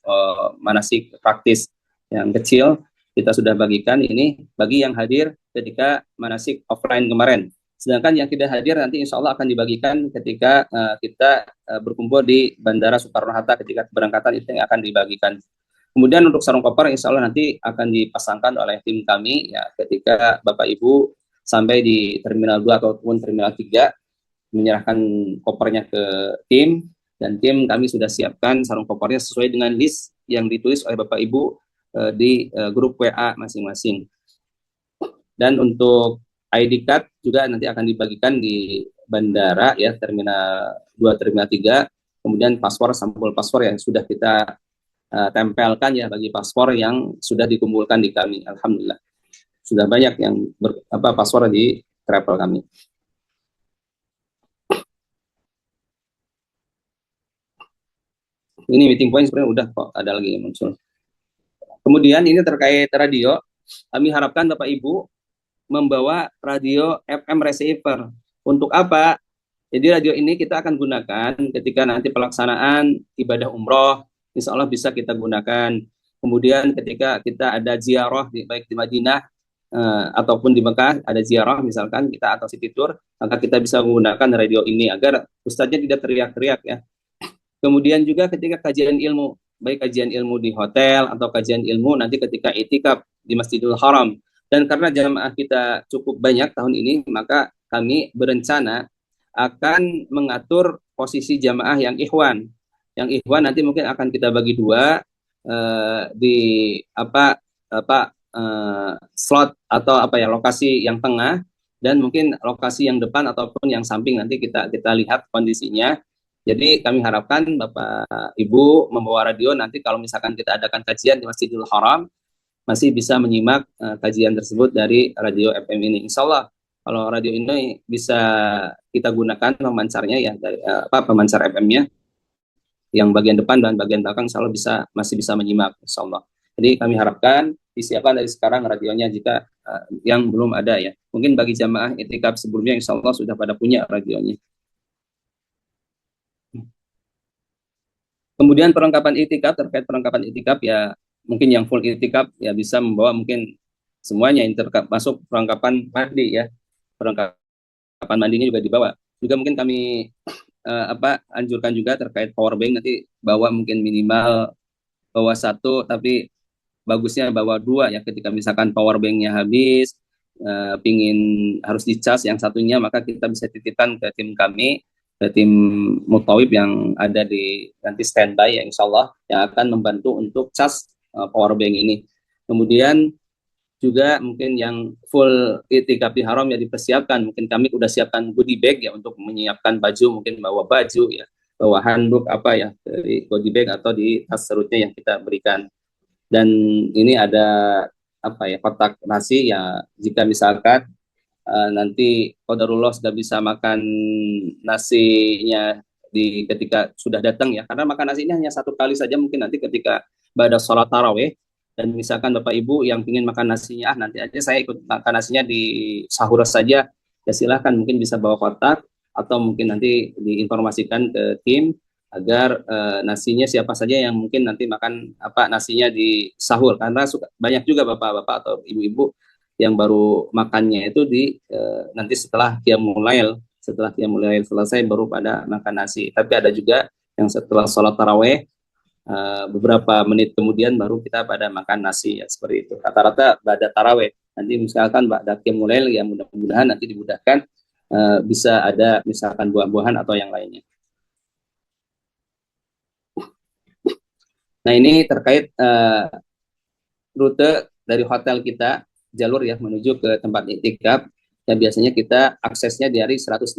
manasik praktis yang kecil kita sudah bagikan ini bagi yang hadir ketika manasik offline kemarin. Sedangkan yang tidak hadir nanti insya Allah akan dibagikan ketika kita berkumpul di Bandara Soekarno-Hatta ketika keberangkatan itu yang akan dibagikan. Kemudian untuk sarung koper insya Allah nanti akan dipasangkan oleh tim kami ya ketika Bapak Ibu sampai di Terminal 2 ataupun Terminal 3 menyerahkan kopernya ke tim, dan tim kami sudah siapkan sarung kopernya sesuai dengan list yang ditulis oleh Bapak Ibu di grup WA masing-masing. Dan untuk ID card juga nanti akan dibagikan di bandara ya, Terminal 2, Terminal 3, kemudian paspor, sampul paspor yang sudah kita tempelkan ya bagi paspor yang sudah dikumpulkan di kami. Alhamdulillah sudah banyak yang paspor di travel kami. Ini meeting point sebenarnya udah kok, ada lagi yang muncul. Kemudian ini terkait radio, kami harapkan Bapak Ibu membawa radio FM receiver. Untuk apa? Jadi radio ini kita akan gunakan ketika nanti pelaksanaan ibadah umroh, insya Allah bisa kita gunakan. Kemudian ketika kita ada ziarah baik di Madinah ataupun di Mekah ada ziarah misalkan kita atau city tour, maka kita bisa menggunakan radio ini agar ustadznya tidak teriak-teriak ya. Kemudian juga ketika kajian ilmu, baik kajian ilmu di hotel atau kajian ilmu nanti ketika itikaf di Masjidil Haram. Dan karena jamaah kita cukup banyak tahun ini, maka kami berencana akan mengatur posisi jamaah yang ikhwan. Yang ikhwan nanti mungkin akan kita bagi dua di slot atau lokasi yang tengah, dan mungkin lokasi yang depan ataupun yang samping nanti kita lihat kondisinya. Jadi kami harapkan Bapak Ibu membawa radio nanti kalau misalkan kita adakan kajian di Masjidil Haram masih bisa menyimak kajian tersebut dari radio FM ini. Insya Allah kalau radio ini bisa kita gunakan pemancarnya ya dari pemancar FM-nya yang bagian depan dan bagian belakang insya Allah masih bisa menyimak insya Allah. Jadi kami harapkan disiapkan dari sekarang radionya jika yang belum ada ya. Mungkin bagi jamaah itikaf sebelumnya insya Allah sudah pada punya radionya. Kemudian perlengkapan itikaf, terkait perlengkapan itikaf ya mungkin yang full itikaf ya bisa membawa mungkin semuanya masuk perlengkapan mandi ya. Perlengkapan mandinya juga dibawa. Juga mungkin kami anjurkan juga terkait power bank, nanti bawa mungkin minimal bawa 1, tapi bagusnya bawa 2 ya ketika misalkan power banknya habis, pingin harus dicas yang satunya, maka kita bisa titipkan ke tim kami, ke tim Mutawib yang ada di nanti standby ya insya Allah yang akan membantu untuk cas power bank ini. Kemudian juga mungkin yang full itikaf di haram ya dipersiapkan, mungkin kami udah siapkan goodie bag ya untuk menyiapkan baju, mungkin bawa baju ya, bawa handuk dari goodie bag atau di tas serutnya yang kita berikan. Dan ini ada kotak nasi ya, jika misalkan nanti qadarullah sudah bisa makan nasinya ketika sudah datang ya, karena makan nasi ini hanya 1 kali saja mungkin nanti ketika pada sholat taraweh. Dan misalkan Bapak Ibu yang ingin makan nasinya, nanti aja saya ikut makan nasinya di sahur saja, ya silahkan mungkin bisa bawa kotak, atau mungkin nanti diinformasikan ke tim, agar nasinya siapa saja yang mungkin nanti makan nasinya di sahur, karena banyak juga bapak-bapak atau ibu-ibu yang baru makannya itu nanti setelah Qiyamul Lail. Setelah Qiyamul Lail selesai baru pada makan nasi. Tapi ada juga yang setelah sholat taraweh beberapa menit kemudian baru kita pada makan nasi, ya seperti itu. Rata-rata pada taraweh. Nanti misalkan pada Qiyamul Lail yang mudah-mudahan nanti dimudahkan bisa ada misalkan buah-buahan atau yang lainnya. Nah, ini terkait rute dari hotel kita, jalur ya menuju ke tempat iktikaf. Ya biasanya kita aksesnya dari 106.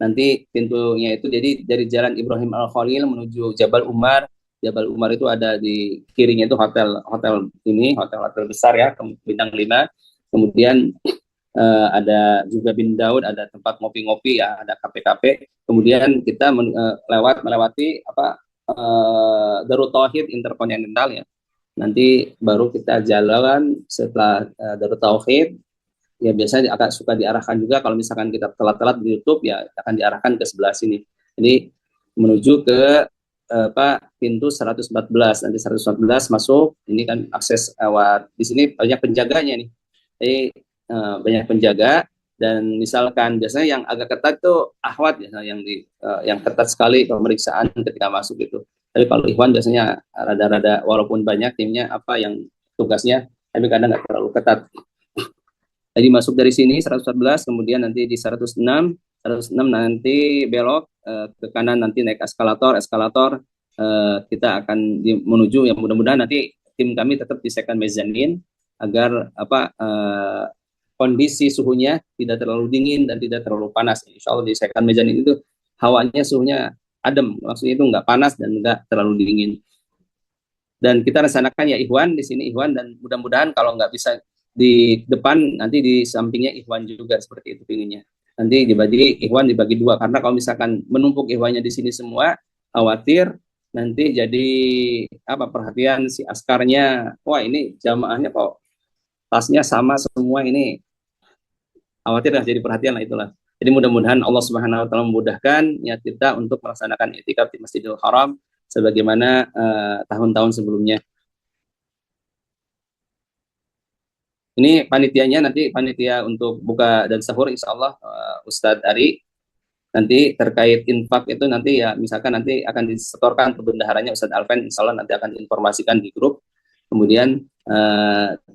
Nanti pintunya itu jadi dari Jalan Ibrahim Al-Khalil menuju Jabal Umar. Jabal Umar itu ada di kirinya itu hotel hotel besar ya, bintang 5. Kemudian ada juga bin Daud, ada tempat ngopi-ngopi ya, ada kafe-kafe. Kemudian kita melewati Darut Tauhid Interkontinental ya. Nanti baru kita jalan setelah Darut Tauhid. Ya biasanya akan suka diarahkan juga kalau misalkan kita telat-telat di YouTube ya akan diarahkan ke sebelah sini. Jadi menuju ke pintu 114. Nanti 114 masuk. Ini kan akses di sini banyak penjaganya nih. Jadi banyak penjaga, dan misalkan biasanya yang agak ketat tuh akhwat ya, yang ketat sekali pemeriksaan ketika masuk itu. Tapi kalau ikhwan biasanya rada-rada, walaupun banyak timnya yang tugasnya, tapi kadang nggak terlalu ketat. Jadi masuk dari sini 114, kemudian nanti di 106 nanti belok ke kanan, nanti naik eskalator kita akan menuju, yang mudah-mudahan nanti tim kami tetap di second mezzanine agar kondisi suhunya tidak terlalu dingin dan tidak terlalu panas. Insya Allah di second mezzanine itu hawanya suhunya adem, maksudnya itu nggak panas dan nggak terlalu dingin. Dan kita rencanakan ya Ikhwan di sini Ikhwan, dan mudah-mudahan kalau nggak bisa di depan, nanti di sampingnya Ikhwan juga, seperti itu pinginnya. Nanti Ikhwan dibagi 2, karena kalau misalkan menumpuk Ikhwannya di sini semua, khawatir nanti jadi perhatian si askarnya, wah ini jamaahnya kok tasnya sama semua, ini khawatir lah, jadi perhatian lah itulah. Jadi mudah-mudahan Allah Subhanahu wa taala memudahkan niat kita untuk melaksanakan i'tikaf di Masjidil Haram sebagaimana tahun-tahun sebelumnya. Ini panitianya, nanti panitia untuk buka dan sahur insya Allah Ustadz Ari. Nanti terkait infak itu nanti ya misalkan nanti akan disetorkan ke bendaharanya Ustadz Alven, insya Allah nanti akan diinformasikan di grup. Kemudian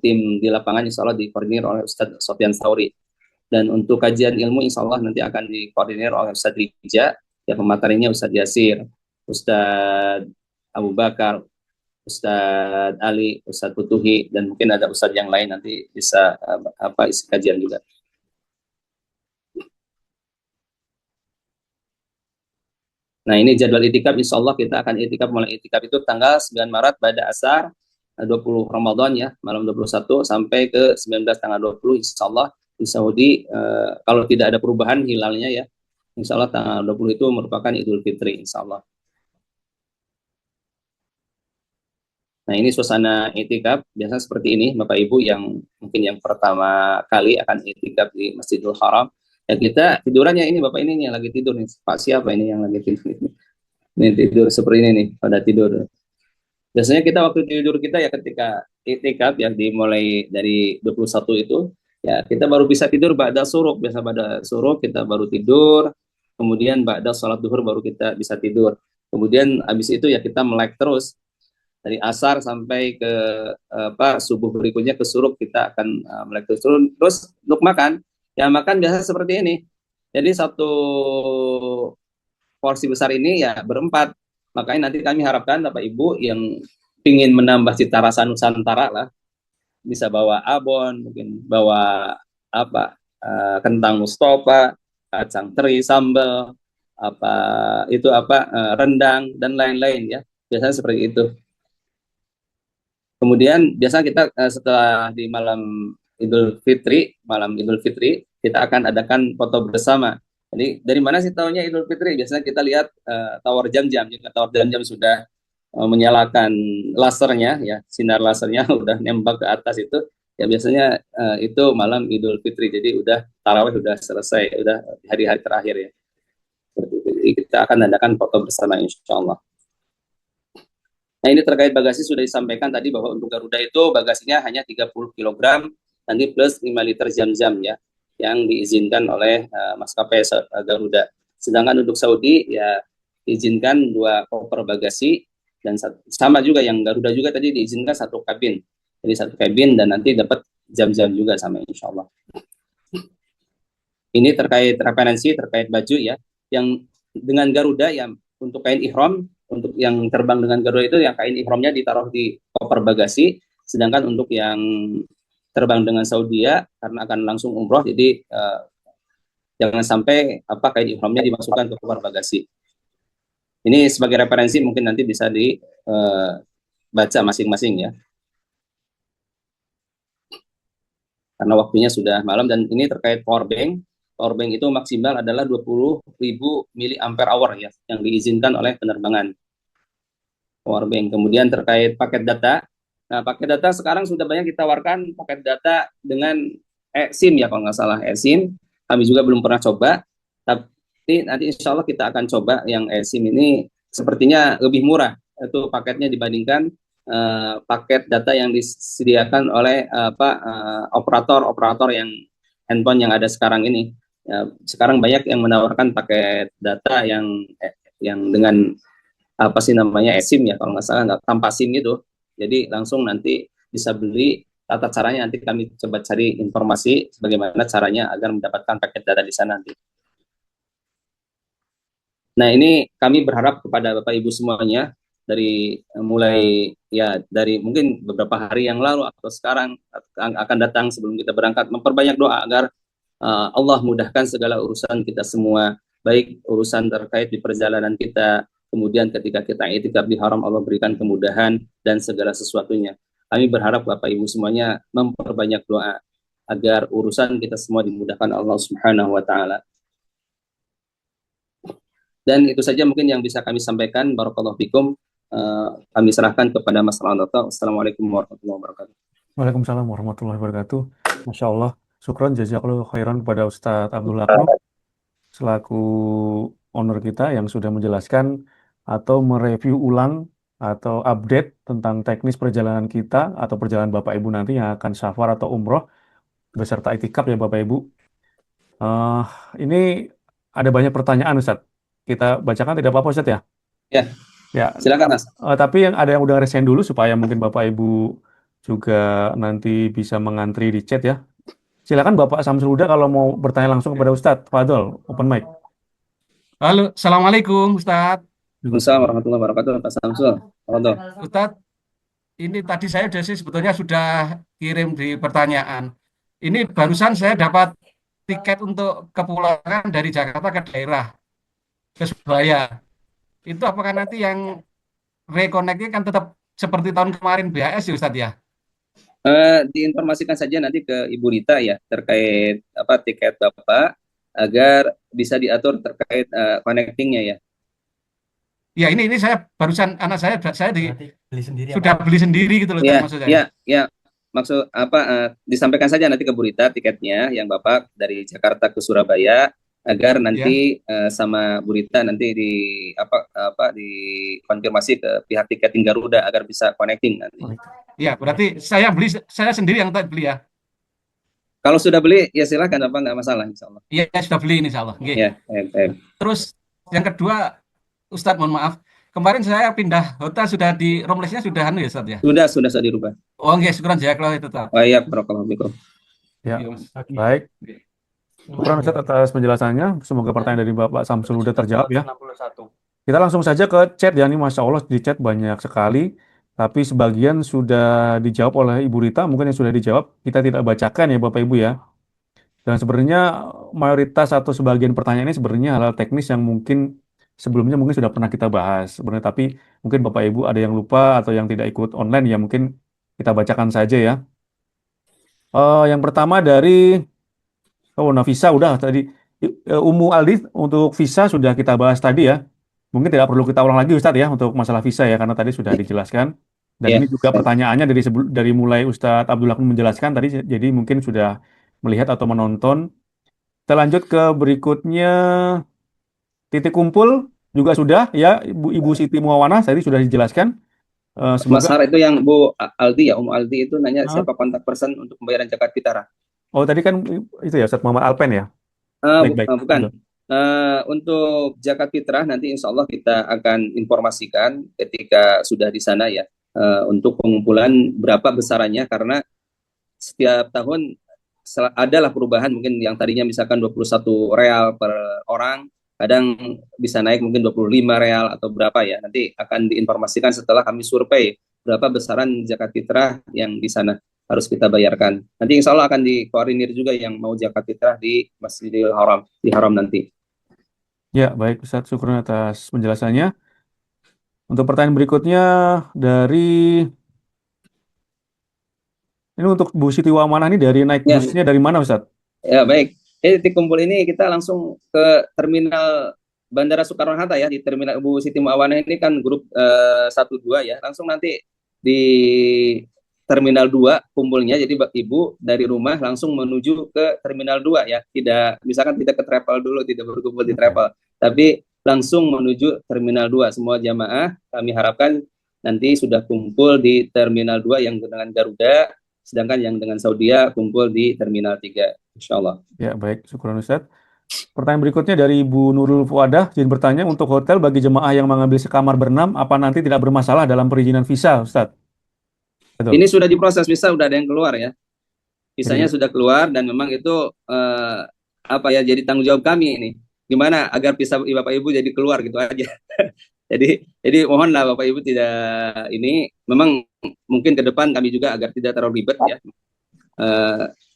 tim di lapangan insya Allah dikoordinir oleh Ustadz Sofyan Sauri. Dan untuk kajian ilmu insya Allah nanti akan dikoordinir oleh Ustadz Rija, ya pematerinya Ustadz Yasir, Ustadz Abu Bakar, Ustadz Ali, Ustadz Putuhi, dan mungkin ada Ustadz yang lain nanti bisa isi kajian juga. Nah ini jadwal itikaf, insya Allah kita akan itikaf, mulai itikaf itu tanggal 9 Maret pada asar, 20 Ramadan ya, malam 21 sampai ke 19 tanggal 20 insya Allah di Saudi. Kalau tidak ada perubahan hilalnya ya, insya Allah tanggal 20 itu merupakan Idul Fitri insya Allah. Nah ini suasana itikaf biasa seperti ini Bapak Ibu yang mungkin yang pertama kali akan itikaf di Masjidil Haram. Ya kita tidurannya ini Bapak ini nih yang lagi tidur nih. Pak siapa ini yang lagi tidur? Ini tidur seperti ini nih, pada tidur. Biasanya kita waktu tidur kita ya ketika itikaf yang dimulai dari 21 itu, ya kita baru bisa tidur ba'da suruk. Biasa ba'da suruk kita baru tidur, kemudian ba'da sholat duhur baru kita bisa tidur. Kemudian habis itu ya kita melek terus. Dari asar sampai ke subuh berikutnya ke suruk kita akan melek terus untuk makan. Ya makan biasa seperti ini. Jadi satu porsi besar ini ya berempat. Makanya nanti kami harapkan Bapak Ibu yang ingin menambah cita rasa Nusantara lah, bisa bawa abon, mungkin bawa kentang Mustafa, kacang teri, sambal, rendang dan lain-lain ya. Biasanya seperti itu. Kemudian biasa kita setelah di malam Idul Fitri, kita akan adakan foto bersama. Jadi dari mana sih tahunya Idul Fitri? Biasanya kita lihat tower jam-jam. Jika tower jam-jam sudah menyalakan lasernya, ya sinar lasernya udah nembak ke atas itu, ya biasanya itu malam Idul Fitri. Jadi udah tarawih udah selesai, udah hari-hari terakhir ya. Jadi kita akan adakan foto bersama insya Allah. Nah ini terkait bagasi sudah disampaikan tadi bahwa untuk Garuda itu bagasinya hanya 30 kg nanti plus 5 liter Zam-Zam ya, yang diizinkan oleh maskapai Garuda. Sedangkan untuk Saudi ya diizinkan 2 koper bagasi, dan sama juga yang Garuda juga tadi diizinkan 1 kabin. Jadi 1 kabin dan nanti dapat Zam-Zam juga sama insya Allah. Ini terkait referensi terkait baju ya, yang dengan Garuda yang untuk kain ihram, untuk yang terbang dengan Garuda itu yang kain ihramnya ditaruh di koper bagasi, sedangkan untuk yang terbang dengan Saudi ya karena akan langsung umroh, jadi jangan sampai kain ihramnya dimasukkan ke koper bagasi. Ini sebagai referensi mungkin nanti bisa dibaca masing-masing ya. Karena waktunya sudah malam, dan ini terkait power bank. Power bank itu maksimal adalah 20.000 mAh ya, yang diizinkan oleh penerbangan. Power bank. Kemudian terkait paket data. Nah, paket data sekarang sudah banyak ditawarkan paket data dengan eSIM ya, kalau nggak salah eSIM. Kami juga belum pernah coba, tapi nanti insya Allah kita akan coba yang eSIM ini, sepertinya lebih murah itu paketnya dibandingkan paket data yang disediakan oleh operator-operator yang handphone yang ada sekarang ini. Ya, sekarang banyak yang menawarkan paket data yang dengan apa sih namanya eSIM ya, kalau nggak salah, nggak tanpa SIM gitu. Jadi langsung nanti bisa beli. Tata caranya nanti kami coba cari informasi bagaimana caranya agar mendapatkan paket data di sana nanti. Nah, ini kami berharap kepada Bapak Ibu semuanya, dari mulai ya dari mungkin beberapa hari yang lalu atau sekarang akan datang sebelum kita berangkat, memperbanyak doa agar Allah mudahkan segala urusan kita semua, baik urusan terkait di perjalanan kita, kemudian ketika kita i'tikaf di haram Allah berikan kemudahan dan segala sesuatunya. Kami berharap Bapak Ibu semuanya memperbanyak doa agar urusan kita semua dimudahkan Allah Subhanahu wa taala. Dan itu saja mungkin yang bisa kami sampaikan. Barakallahu fikum. Kami serahkan kepada Mas Ranto. Assalamualaikum warahmatullahi wabarakatuh. Waalaikumsalam warahmatullahi wabarakatuh. Masya Allah. Syukron jazakallahu khairan kepada Ustadz Abdul Akram selaku owner kita yang sudah menjelaskan atau mereview ulang atau update tentang teknis perjalanan kita atau perjalanan Bapak Ibu nanti yang akan safar atau umroh beserta itikaf ya Bapak Ibu. Ini ada banyak pertanyaan Ustadz. Kita bacakan tidak apa-apa Ustadz ya? Ya, Ya, silakan Mas. tapi yang ada yang udah resign dulu supaya mungkin Bapak Ibu juga nanti bisa mengantri di chat ya. Silakan Bapak Samsul Huda kalau mau bertanya langsung kepada Ustadz. Fadol, open mic. Halo, Assalamualaikum Ustadz. Assalamualaikum warahmatullahi wabarakatuh, Pak Samsul. Ustadz, ini tadi saya sebetulnya sudah kirim di pertanyaan. Ini barusan saya dapat tiket untuk kepulangan dari Jakarta ke daerah, ke Surabaya. Itu apakah nanti yang reconnect-nya kan tetap seperti tahun kemarin BHS ya Ustadz ya? Diinformasikan saja nanti ke Ibu Rita ya terkait tiket Bapak agar bisa diatur terkait connectingnya ya. Ya ini saya barusan anak saya beli sendiri sudah beli sendiri gitu loh Ya, maksud saya. ya. Maksud disampaikan saja nanti ke Bu Rita tiketnya yang Bapak dari Jakarta ke Surabaya agar nanti sama Bu Rita nanti dikonfirmasi ke pihak tiketing Garuda agar bisa connecting nanti. Ya, berarti saya sendiri yang tadi beli ya. Kalau sudah beli ya silakan, nggak masalah insya Allah. Iya, sudah beli ini insya Allah. Ya, Terus yang kedua, Ustadz mohon maaf, kemarin saya pindah hotel sudah di roomless-nya sudah ya Ustadz ya? Sudah dirubah. Oh nggih, syukuran jazakallahu itu tetap. Oh iya, barakallahu fikum. Ya, Iya, Mas. baik. Syukuran Ustadz atas penjelasannya. Semoga pertanyaan dari Bapak Samsul Huda terjawab ya. Kita langsung saja ke chat ya. Ini Masya Allah di chat banyak sekali. Tapi sebagian sudah dijawab oleh Ibu Rita. Mungkin yang sudah dijawab kita tidak bacakan ya Bapak Ibu ya. Dan sebenarnya mayoritas atau sebagian pertanyaan ini sebenarnya hal-hal teknis yang mungkin sebelumnya mungkin sudah pernah kita bahas sebenarnya, tapi mungkin Bapak Ibu ada yang lupa atau yang tidak ikut online ya mungkin kita bacakan saja ya. Yang pertama dari Nafisa udah tadi. Umu Aldi untuk visa sudah kita bahas tadi ya. Mungkin tidak perlu kita ulang lagi Ustadz ya untuk masalah visa ya karena tadi sudah dijelaskan. Dan Ya. ini juga pertanyaannya dari mulai Ustadz Abdul Akram menjelaskan tadi, jadi mungkin sudah melihat atau menonton. Kita lanjut ke berikutnya. Titik kumpul juga sudah ya Ibu Siti Muawana tadi sudah dijelaskan. Mas Semoga. Har itu yang Bu Aldi ya, Aldi itu nanya Hah? siapa kontak person untuk pembayaran zakat fitrah. Oh tadi kan itu ya Ustadz Muhammad Alpen ya. Baik-baik. Bukan. Untuk zakat fitrah nanti insya Allah kita akan informasikan ketika sudah di sana ya, untuk pengumpulan berapa besarannya, karena setiap tahun adalah perubahan, mungkin yang tadinya misalkan 21 real per orang, kadang bisa naik mungkin 25 real atau berapa ya. Nanti akan diinformasikan setelah kami survei berapa besaran zakat fitrah yang di sana harus kita bayarkan. Nanti insya Allah akan dikoordinir juga yang mau zakat fitrah di Masjidil Haram, di Haram nanti. Ya, baik Ustadz, syukur atas penjelasannya. Untuk pertanyaan berikutnya dari ini untuk Bu Siti Wamanah ini dari naik Ya, busnya dari mana Ustadz? ya baik. Titik kumpul ini kita langsung ke terminal Bandara Soekarno-Hatta ya, di terminal Bu Siti Muawanah ini kan grup 1-2 ya. Langsung nanti di Terminal 2 kumpulnya, jadi Ibu dari rumah langsung menuju ke Terminal 2 ya. Tidak, misalkan tidak ke travel dulu, tidak berkumpul di Oke. travel, tapi langsung menuju Terminal 2. Semua jamaah kami harapkan nanti sudah kumpul di Terminal 2 yang dengan Garuda, sedangkan yang dengan Saudia kumpul di Terminal 3, insya Allah. Ya, baik, syukur Ustadz. Pertanyaan berikutnya dari Ibu Nurul Fuadah, izin bertanya untuk hotel bagi jemaah yang mengambil sekamar berenam, apa nanti tidak bermasalah dalam perizinan visa, Ustadz? Betul. Ini sudah diproses, visa sudah ada yang keluar ya. Visanya Jadi, sudah keluar dan memang itu apa ya, jadi tanggung jawab kami ini. Gimana agar visa Bapak Ibu jadi keluar gitu aja. Jadi mohonlah Bapak Ibu tidak ini, memang mungkin ke depan kami juga agar tidak terlalu ribet ya.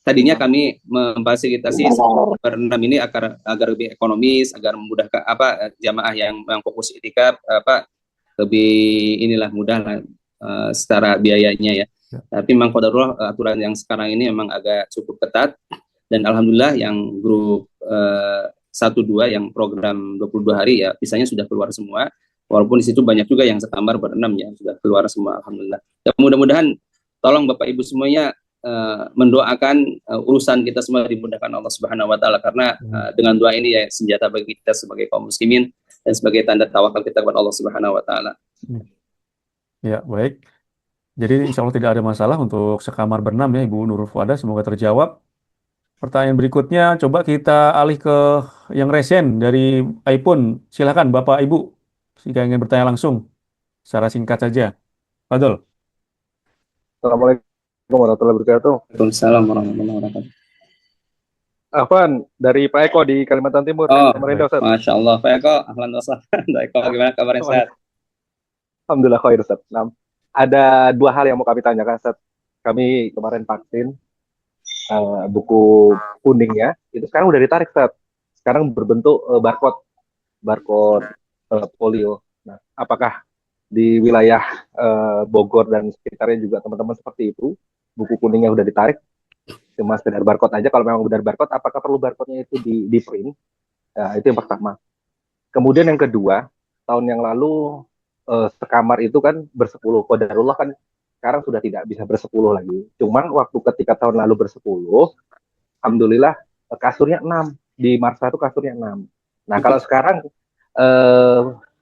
Tadinya kami memfasilitasi berenam ini agar lebih ekonomis, agar memudahkan jamaah yang fokus itikaf lebih inilah mudah lah secara biayanya ya. ya, Tapi memang qadarullah aturan yang sekarang ini memang agak cukup ketat, dan alhamdulillah yang grup 1-2 yang program 22 hari ya visanya sudah keluar semua. Walaupun di situ banyak juga yang sekamar berenam ya sudah keluar semua, alhamdulillah. Ya, mudah-mudahan tolong Bapak Ibu semuanya mendoakan urusan kita semua dimudahkan Allah Subhanahu wa taala, karena dengan doa ini ya senjata bagi kita sebagai kaum muslimin dan sebagai tanda tawakal kita kepada Allah Subhanahu wa taala. ya, baik. Jadi insya Allah tidak ada masalah untuk sekamar berenam ya Ibu Nurul Fuadah, semoga terjawab. Pertanyaan berikutnya, coba kita alih ke yang resen dari iPhone. Silakan Bapak Ibu, jika ingin bertanya langsung, secara singkat saja. Fadol. Assalamualaikum warahmatullahi wabarakatuh. Waalaikumsalam warahmatullahi wabarakatuh. Afwan dari Pak Eko di Kalimantan Timur, Oh, Samarinda, Ustaz. Masya Allah, Pak Eko, ahlan wa sahlan. Pak Eko, gimana kabarnya, Ustaz? Alhamdulillah khair, Ustaz. Nah, ada dua hal yang mau kami tanyakan, Ustaz. Kami kemarin vaksin, buku kuningnya itu sekarang udah ditarik, Ustaz. Sekarang berbentuk barcode polio. Nah, apakah di wilayah Bogor dan sekitarnya juga teman-teman seperti itu, buku kuningnya udah ditarik, cuma sekedar barcode aja? Kalau memang benar barcode, apakah perlu barcode-nya itu di print? Nah, itu yang pertama. Kemudian yang kedua, tahun yang lalu sekamar itu kan bersepuluh. Qadarullah kan sekarang sudah tidak bisa bersepuluh lagi. Cuman waktu ketika tahun lalu bersepuluh, alhamdulillah kasurnya 6. Di Marsa itu kasurnya 6. Nah, kalau sekarang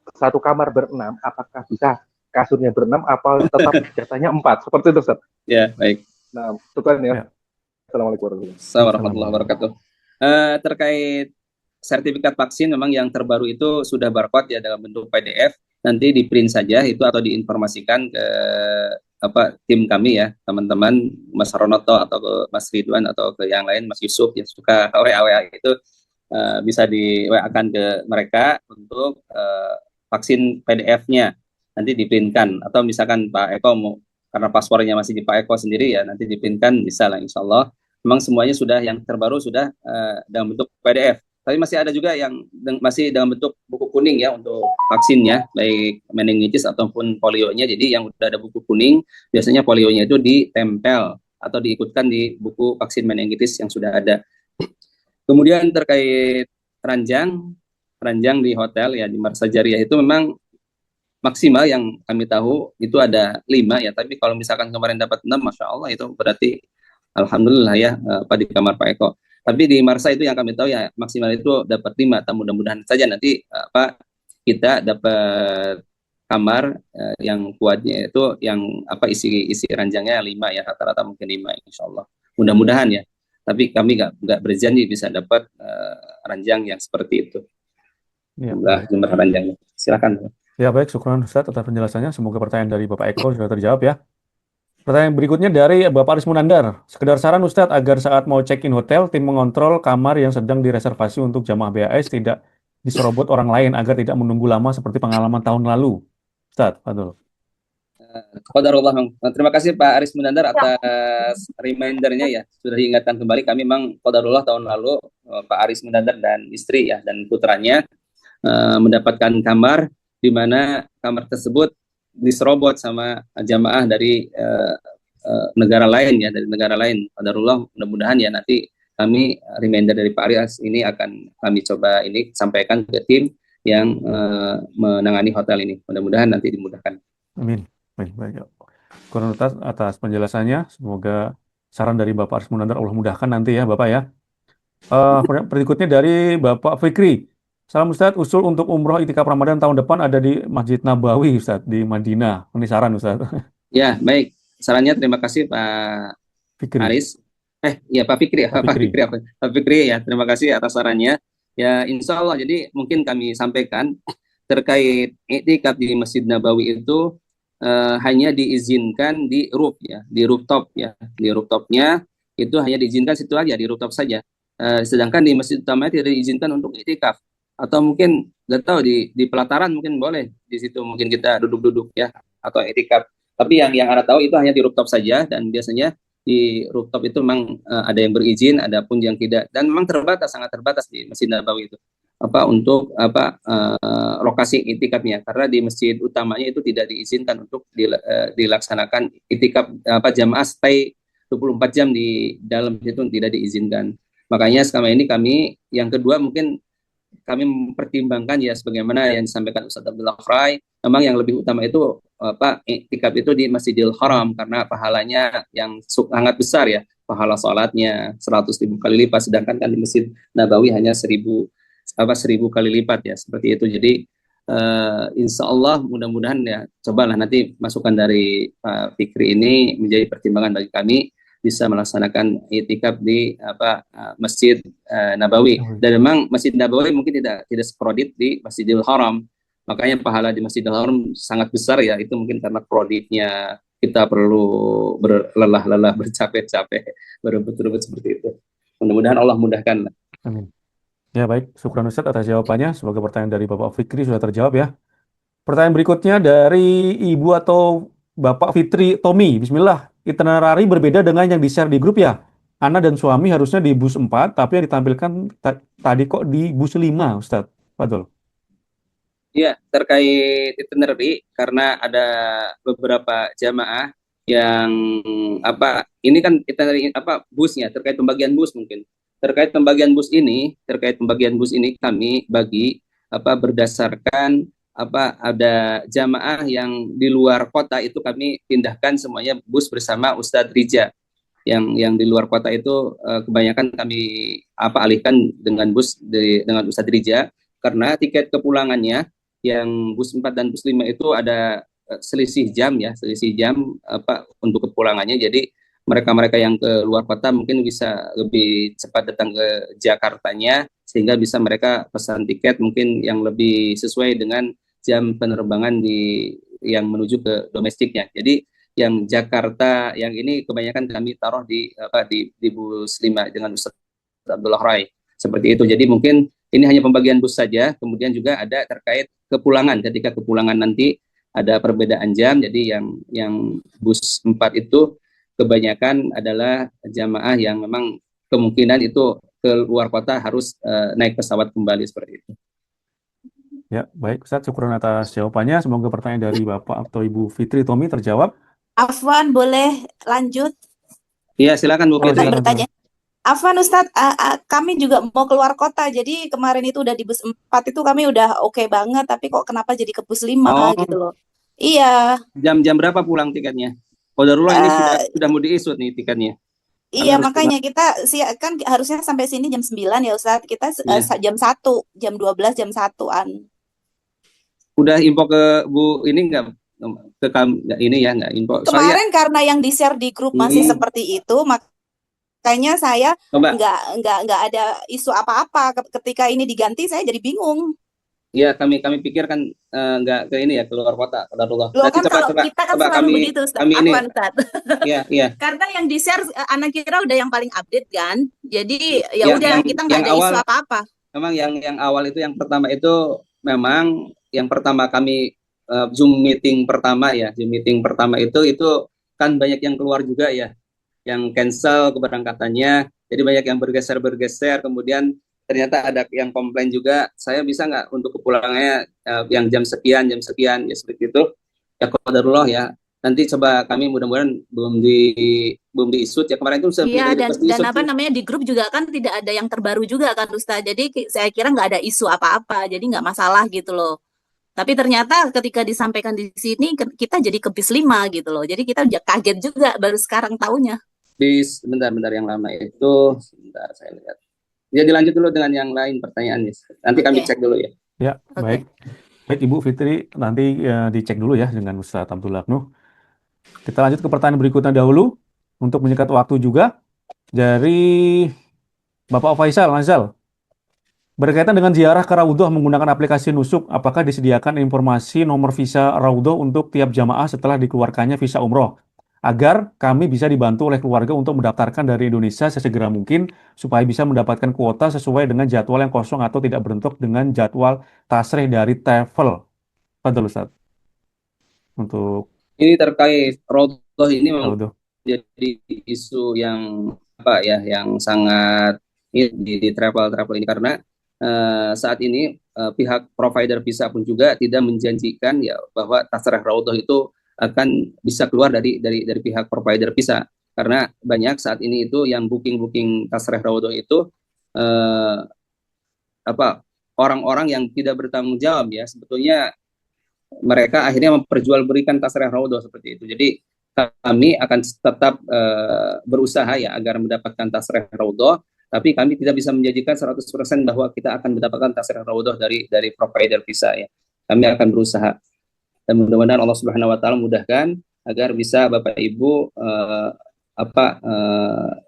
satu kamar berenam, apakah bisa kasurnya berenam apa tetap jatahnya 4? Seperti itu, Ustaz. Ya, baik. Nah, itu kan ya. Ya. Assalamualaikum warahmatullahi wabarakatuh. Terkait sertifikat vaksin, memang yang terbaru itu sudah barcode ya dalam bentuk PDF. Nanti di print saja itu atau diinformasikan ke tim kami ya, teman-teman Mas Ronoto atau ke Mas Ridwan atau ke yang lain, Mas Yusuf yang suka WA itu bisa di WA-kan ke mereka untuk vaksin PDF-nya nanti diprintkan, atau misalkan Pak Eko mau, karena paspornya masih di Pak Eko sendiri ya, nanti diprintkan bisa lah, insya Allah. Memang semuanya sudah, yang terbaru sudah dalam bentuk PDF. Tapi masih ada juga yang masih dalam bentuk buku kuning ya untuk vaksinnya, baik meningitis ataupun polionya. Jadi yang udah ada buku kuning, biasanya polionya itu ditempel atau diikutkan di buku vaksin meningitis yang sudah ada. Kemudian terkait ranjang di hotel ya, di Marsa Jariah itu memang maksimal yang kami tahu itu ada 5 ya, tapi kalau misalkan kemarin dapat 6, Masya Allah, itu berarti alhamdulillah ya di kamar Pak Eko. Tapi di Marsa itu yang kami tahu ya maksimal itu dapat 5. Mudah-mudahan saja nanti kita dapat kamar yang kuatnya itu yang isi ranjangnya 5 ya, rata-rata mungkin 5 insya Allah. Mudah-mudahan ya. Tapi kami nggak berjanji bisa dapat ranjang yang seperti itu. Ya, Jumlah ranjangnya. Silakan. ya baik, syukran Ustadz atas penjelasannya. Semoga pertanyaan dari Bapak Eko sudah terjawab ya. Pertanyaan berikutnya dari Bapak Aris Munandar. Sekedar saran Ustadz agar saat mau check-in hotel, tim mengontrol kamar yang sedang direservasi untuk jamaah BAS tidak diserobot orang lain agar tidak menunggu lama seperti pengalaman tahun lalu. Ustadz, Fadul. Qadarullah. Terima kasih Pak Aris Munandar atas remindernya ya. Sudah diingatkan kembali, kami memang qadarullah tahun lalu Pak Aris Munandar dan istri ya dan putranya mendapatkan kamar di mana kamar tersebut diserobot sama jamaah dari negara lain ya, dari negara lain. Qadarullah, mudah-mudahan ya nanti kami reminder dari Pak Aris ini akan kami coba ini sampaikan ke tim yang menangani hotel ini. Mudah-mudahan nanti dimudahkan. Amin. Baik. Kurang atas penjelasannya. Semoga saran dari Bapak Aris Munandar Allah mudahkan nanti ya Bapak ya. Berikutnya dari Bapak Fikri. Salam Ustadz, usul untuk umroh iktikaf Ramadan tahun depan ada di Masjid Nabawi Ustadz, di Madinah. Ini saran Ustadz. Ya, baik. Sarannya terima kasih Pak Fikri. Aris. Ya Pak Fikri, Pak Fikri ya, terima kasih atas sarannya. Ya, insya Allah. Jadi mungkin kami sampaikan terkait iktikaf di Masjid Nabawi itu hanya diizinkan di roof ya, di rooftop ya, di rooftopnya itu hanya diizinkan situ aja, di rooftop saja. Sedangkan di masjid utama tidak diizinkan untuk iktikaf. Atau mungkin nggak tahu di pelataran mungkin boleh di situ mungkin kita duduk-duduk ya atau iktikaf. Tapi yang Anda tahu itu hanya di rooftop saja dan biasanya di rooftop itu memang ada yang berizin, ada pun yang tidak dan memang terbatas, sangat terbatas di Masjid Nabawi itu untuk lokasi iktikafnya karena di masjid utamanya itu tidak diizinkan untuk dilaksanakan iktikaf jamaah stay 24 jam di dalam itu tidak diizinkan. Makanya selama ini kami yang kedua mungkin kami mempertimbangkan ya sebagaimana yang disampaikan Ustadz Abdullah Fry, memang yang lebih utama itu iktikaf itu di Masjidil Haram karena pahalanya yang sangat besar ya, pahala salatnya 100.000 kali lipat, sedangkan kan di Masjid Nabawi hanya 1.000 kali lipat ya, seperti itu. Jadi insya Allah mudah-mudahan ya, cobalah nanti masukan dari Pak Fikri ini menjadi pertimbangan bagi kami bisa melaksanakan iktikaf di Masjid Nabawi. Dan memang Masjid Nabawi mungkin tidak sekredit di Masjidil Haram. Makanya pahala di Masjidil Haram sangat besar ya, itu mungkin karena kreditnya kita perlu berlelah-lelah, bercapek-capek, berebut-rebut seperti itu. Mudah-mudahan Allah mudahkan. Amin. Ya baik, syukran Ustadz atas jawabannya. Semoga pertanyaan dari Bapak Fikri sudah terjawab ya. Pertanyaan berikutnya dari Ibu atau Bapak Fitri Tommy. Bismillah. Itinerary berbeda dengan yang di-share di grup ya. Ana dan suami harusnya di bus 4, tapi yang ditampilkan tadi kok di bus 5, Ustadz. Fadol. Ya, terkait itinerary karena ada beberapa jamaah yang ini kan itinerary busnya terkait pembagian bus mungkin. Terkait pembagian bus ini kami bagi berdasarkan ada jamaah yang di luar kota itu kami pindahkan semuanya bus bersama Ustadz Rija. Yang di luar kota itu kebanyakan kami alihkan dengan bus dengan Ustadz Rija karena tiket kepulangannya yang bus 4 dan bus 5 itu ada selisih jam untuk kepulangannya. Jadi mereka-mereka yang ke luar kota mungkin bisa lebih cepat datang ke Jakartanya sehingga bisa mereka pesan tiket mungkin yang lebih sesuai dengan jam penerbangan yang menuju ke domestiknya. Jadi yang Jakarta yang ini kebanyakan kami taruh di bus 5 dengan Ustaz Abdullah Rai. Seperti itu. Jadi mungkin ini hanya pembagian bus saja, kemudian juga ada terkait kepulangan. Ketika kepulangan nanti ada perbedaan jam, jadi yang bus 4 itu kebanyakan adalah jamaah yang memang kemungkinan itu ke luar kota harus naik pesawat kembali seperti itu. Ya, baik Ustaz, syukur atas jawabannya. Semoga pertanyaan dari Bapak atau Ibu Fitri Tommy terjawab. Afwan, boleh lanjut? Iya, silakan Bu Fitri. Bertanya. Afwan Ustadz, kami juga mau keluar kota, jadi kemarin itu udah di bus 4 itu kami udah oke banget, tapi kok kenapa jadi ke bus 5 gitu loh. Iya. Jam berapa pulang tiketnya? Qadarullah ini sudah mau diisut nih tiketnya. Iya, makanya kita kan harusnya sampai sini jam 9 ya Ustadz, kita jam 1, jam 12, jam 1-an. Udah info ke Bu ini nggak, ke kami nggak ini ya, nggak info. Soalnya Kemarin karena yang di-share di grup masih hmm, seperti itu, makanya saya coba nggak ada isu apa-apa. Ketika ini diganti, saya jadi bingung. ya kami pikir kan nggak ke ini ya, keluar kota, qadarullah. Loh Nanti kan kalau kita kan coba selalu begitu, Ustaz. kami ini Afwan, Ustaz. ya ya Karena yang di-share anak kira udah yang paling update kan. Jadi ya yang udah kita nggak yang ada isu awal. apa-apa. Memang yang awal itu, yang pertama itu memang yang pertama kami Zoom meeting pertama ya, Zoom meeting pertama itu kan banyak yang keluar juga ya, yang cancel keberangkatannya, jadi banyak yang bergeser, kemudian ternyata ada yang komplain juga, saya bisa nggak untuk kepulangannya yang jam sekian ya, seperti itu ya, qadarullah ya. Nanti coba kami, mudah-mudahan belum diisut ya, kemarin itu Iya, sudah dan diisut apa sih. namanya di grup juga kan tidak ada yang terbaru juga kan Ustaz. Jadi saya kira nggak ada isu apa-apa, jadi nggak masalah gitu loh. Tapi ternyata ketika disampaikan di sini kita jadi ke bis 5 gitu loh. Jadi kita udah kaget juga baru sekarang tahunya. Bentar yang lama itu, sebentar saya lihat. Ya, dilanjut dulu dengan yang lain pertanyaannya. Nanti kami Oke. cek dulu ya. Ya, Oke. baik. Baik, Ibu Fitri, nanti dicek dulu ya dengan Ustadz Abdullah Nuh. Kita lanjut ke pertanyaan berikutnya dahulu. Untuk menyingkat waktu juga, dari Bapak Faisal Nazal. Berkaitan dengan ziarah ke Raudhah menggunakan aplikasi Nusuk, apakah disediakan informasi nomor visa Raudhah untuk tiap jamaah setelah dikeluarkannya visa umroh? Agar kami bisa dibantu oleh keluarga untuk mendaftarkan dari Indonesia sesegera mungkin, supaya bisa mendapatkan kuota sesuai dengan jadwal yang kosong atau tidak bentrok dengan jadwal tasrih dari travel. Fadhil Ustaz, untuk Ini terkait Raudhah ini memang Raudhah. jadi isu yang apa ya, yang sangat ini di travel ini, karena saat ini pihak provider visa pun juga tidak menjanjikan ya bahwa tasrih Raudhah itu akan bisa keluar dari pihak provider visa, karena banyak saat ini itu yang booking tasrih Raudhah itu eh, apa, orang-orang yang tidak bertanggung jawab ya, sebetulnya mereka akhirnya memperjualbelikan tasrih Raudhah seperti itu. Jadi kami akan tetap berusaha ya agar mendapatkan tasrih Raudhah, tapi kami tidak bisa menjanjikan 100% bahwa kita akan mendapatkan tasrih Raudhah dari provider visa ya. Kami akan berusaha, dan mudah-mudahan Allah Subhanahu wa taala mudahkan agar bisa Bapak Ibu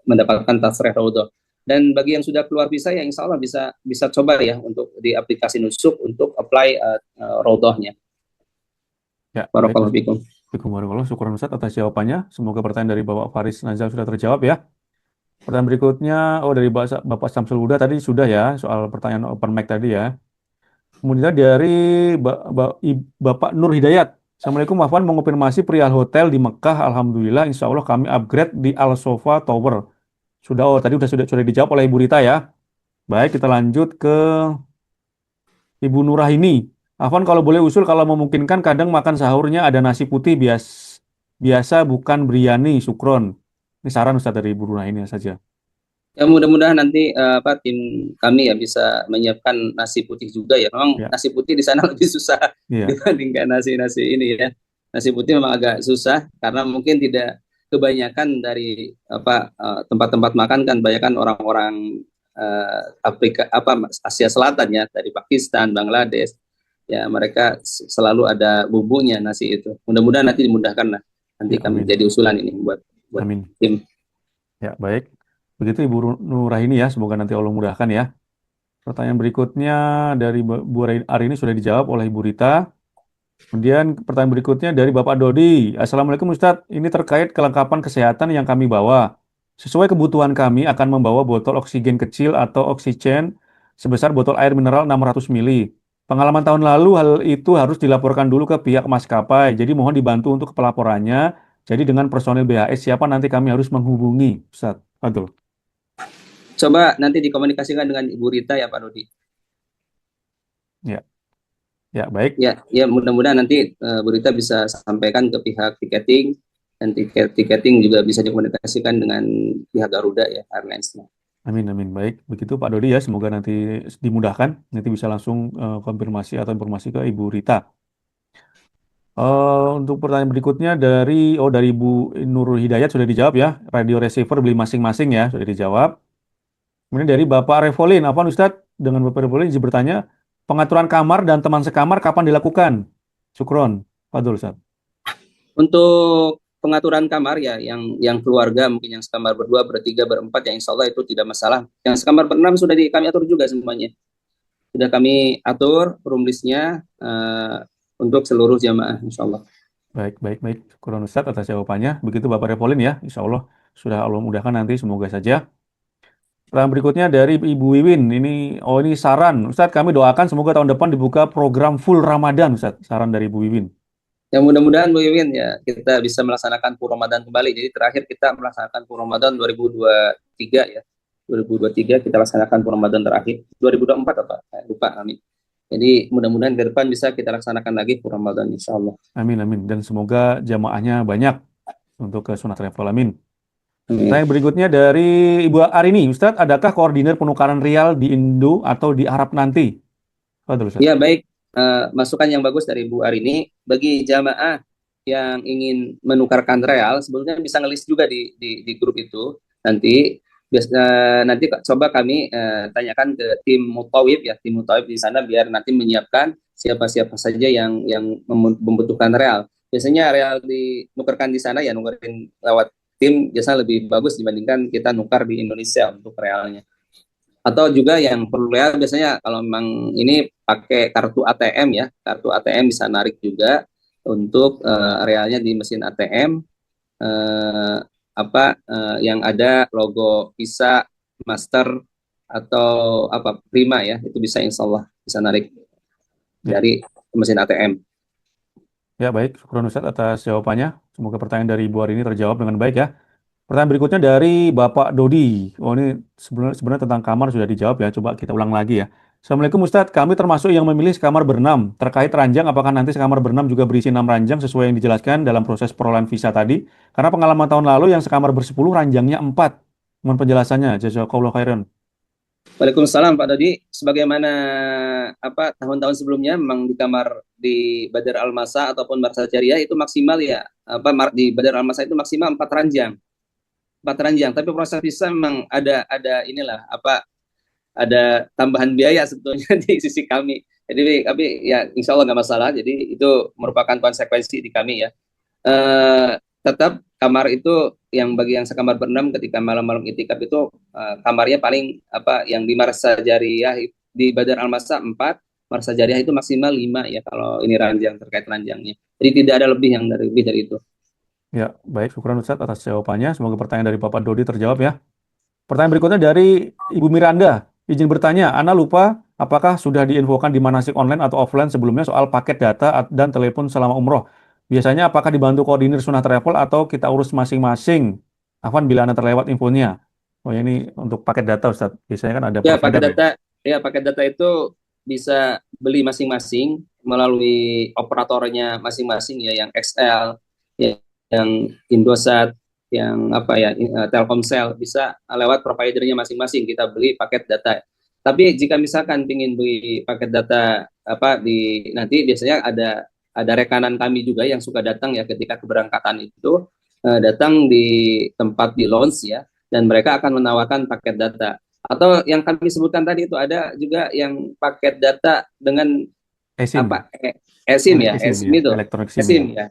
mendapatkan tasrih Raudhah. Dan bagi yang sudah keluar visa ya insya Allah bisa coba ya untuk di aplikasi Nusuk untuk apply Raudhahnya. Ya, baik. Barakallahu fikum. Waalaikumsalam. Syukur Ustaz atas jawabannya. Semoga pertanyaan dari Bapak Faris Nazal sudah terjawab ya. Pertanyaan berikutnya, dari Bapak Samsul Huda tadi sudah ya, soal pertanyaan open mic tadi ya. Kemudian dari Bapak Nur Hidayat. Assalamualaikum, Afwan, mengonfirmasi perihal hotel di Mekah. Alhamdulillah, insya Allah kami upgrade di Al Sofa Tower. Tadi sudah dijawab oleh Ibu Rita ya. Baik, kita lanjut ke Ibu Nurahini. Afwan, kalau boleh usul, kalau memungkinkan kadang makan sahurnya ada nasi putih biasa, bukan biryani, syukron. Ini saran Ustaz dari Ibu Nurahini saja. Ya, mudah-mudahan nanti tim kami ya bisa menyiapkan nasi putih juga ya. Memang Ya. nasi putih di sana lebih susah Iya. dibandingkan nasi ini ya. Nasi putih memang agak susah karena mungkin tidak kebanyakan dari tempat-tempat makan kan banyak kan orang-orang Afrika Asia Selatan ya, dari Pakistan, Bangladesh. Ya, mereka selalu ada bumbunya nasi itu. Mudah-mudahan nanti dimudahkan lah. Nanti Ya, kami amin. jadi usulan ini buat Amin. tim. Ya, baik. Begitu Ibu Nurahini ya, semoga nanti Allah mudahkan ya. Pertanyaan berikutnya dari Bu Arini sudah dijawab oleh Ibu Rita. Kemudian pertanyaan berikutnya dari Bapak Dodi. Assalamualaikum Ustadz, ini terkait kelengkapan kesehatan yang kami bawa. Sesuai kebutuhan kami akan membawa botol oksigen kecil atau oksigen sebesar botol air mineral 600 ml. Pengalaman tahun lalu hal itu harus dilaporkan dulu ke pihak maskapai. Jadi mohon dibantu untuk pelaporannya. Jadi dengan personil BHS siapa nanti kami harus menghubungi, Ustadz? Betul. Coba nanti dikomunikasikan dengan Ibu Rita ya Pak Dodi. Ya, baik. Ya mudah-mudahan nanti Bu Rita bisa sampaikan ke pihak tiketing, dan tiketing juga bisa dikomunikasikan dengan pihak Garuda ya, Airlines. Amin, amin. Baik, begitu Pak Dodi ya. Semoga nanti dimudahkan. Nanti bisa langsung konfirmasi atau informasi ke Ibu Rita. Untuk pertanyaan berikutnya dari Ibu Nurul Hidayat sudah dijawab ya. Radio receiver beli masing-masing ya, sudah dijawab. Kemudian dari Bapak Revolin, apa Ustadz? Dengan Bapak Revolin izin bertanya, pengaturan kamar dan teman sekamar kapan dilakukan? Syukron. Fadul, Ustaz. Untuk pengaturan kamar ya, yang keluarga mungkin yang sekamar berdua, bertiga, berempat, ya insya Allah itu tidak masalah. Yang sekamar berenam sudah kami atur juga semuanya. Sudah kami atur room list-nya untuk seluruh jamaah, insya Allah. Baik, baik, baik. Syukron Ustaz atas jawabannya. Begitu Bapak Repolin ya. Insya Allah sudah Allah mudahkan nanti. Semoga saja. Pertanyaan berikutnya dari Ibu Wiwin. Ini saran. Ustadz, kami doakan semoga tahun depan dibuka program full Ramadan, Ustadz. Saran dari Ibu Wiwin. Ya mudah-mudahan Bu Iwin ya kita bisa melaksanakan full Ramadan kembali. Jadi terakhir kita melaksanakan full Ramadan 2023 ya. 2023 kita laksanakan full Ramadan terakhir. 2024 apa? Saya lupa kami. Jadi mudah-mudahan ke depan bisa kita laksanakan lagi full Ramadan insya Allah. Amin, amin. Dan semoga jamaahnya banyak untuk ke Sunat Travel. Amin. Amin. Pertanyaan berikutnya dari Ibu Arini. Ustadz, adakah koordinir penukaran rial di Indo atau di Arab nanti? Fadul, Ustadz. Ya baik, masukan yang bagus dari Bu Arini. Bagi jamaah yang ingin menukarkan real, sebetulnya bisa ngelis juga di grup itu. Nanti coba kami tanyakan ke tim Mutawib ya, tim Mutawib di sana biar nanti menyiapkan siapa-siapa saja yang membutuhkan real. Biasanya real dinukarkan di sana ya, nukarin lewat tim biasanya lebih bagus dibandingkan kita nukar di Indonesia untuk realnya. Atau juga yang perlu real biasanya kalau memang ini pakai kartu ATM ya, kartu ATM bisa narik juga untuk realnya di mesin ATM yang ada logo Visa, Master atau Prima ya, itu bisa insya Allah bisa narik dari mesin ATM. Ya baik, syukur Ustadz atas jawabannya. Semoga pertanyaan dari Ibu Arini terjawab dengan baik ya. Pertanyaan berikutnya dari Bapak Dodi. Ini sebenarnya tentang kamar sudah dijawab ya. Coba kita ulang lagi ya. Assalamualaikum Ustadz, kami termasuk yang memilih sekamar berenam. Terkait ranjang, apakah nanti sekamar berenam juga berisi 6 ranjang sesuai yang dijelaskan dalam proses perolehan visa tadi? Karena pengalaman tahun lalu yang sekamar ber-10 ranjangnya 4. Mohon penjelasannya. Jazakallahu khairan. Waalaikumsalam Pak Dodi. Sebagaimana tahun-tahun sebelumnya memang di kamar di Badar Al-Masa ataupun Marsa Jariah itu maksimal ya di Badar Al-Masa itu maksimal 4 ranjang. 4 ranjang, tapi proses visa memang ada tambahan biaya sebetulnya di sisi kami. Jadi tapi ya insya Allah nggak masalah. Jadi itu merupakan konsekuensi di kami ya. Tetap kamar itu yang bagi yang sekamar berenam ketika malam-malam itikaf itu kamarnya paling yang di Marsa Jariah di Badar Al-Masa 4, Marsa Jariah itu maksimal 5 ya kalau ini ranjang terkait ranjangnya. Jadi tidak ada lebih dari itu. Ya, baik. Syukur Ustadz atas jawabannya. Semoga pertanyaan dari Bapak Dodi terjawab ya. Pertanyaan berikutnya dari Ibu Miranda. Izin bertanya, Ana lupa apakah sudah diinfokan di manasik online atau offline sebelumnya soal paket data dan telepon selama umroh. Biasanya apakah dibantu koordinir Sunah Travel atau kita urus masing-masing? Afwan bila Anda terlewat infonya. Oh ini untuk paket data Ustadz. Biasanya kan ada Ya, provider paket data itu bisa beli masing-masing melalui operatornya masing-masing ya, yang XL, ya, yang Indosat, yang Telkomsel, bisa lewat providernya masing-masing kita beli paket data. Tapi jika misalkan ingin beli paket data nanti biasanya ada rekanan kami juga yang suka datang ya ketika keberangkatan itu datang di tempat di lounge ya, dan mereka akan menawarkan paket data. Atau yang kami sebutkan tadi itu ada juga yang paket data dengan eSIM. eSIM ya, eSIM itu.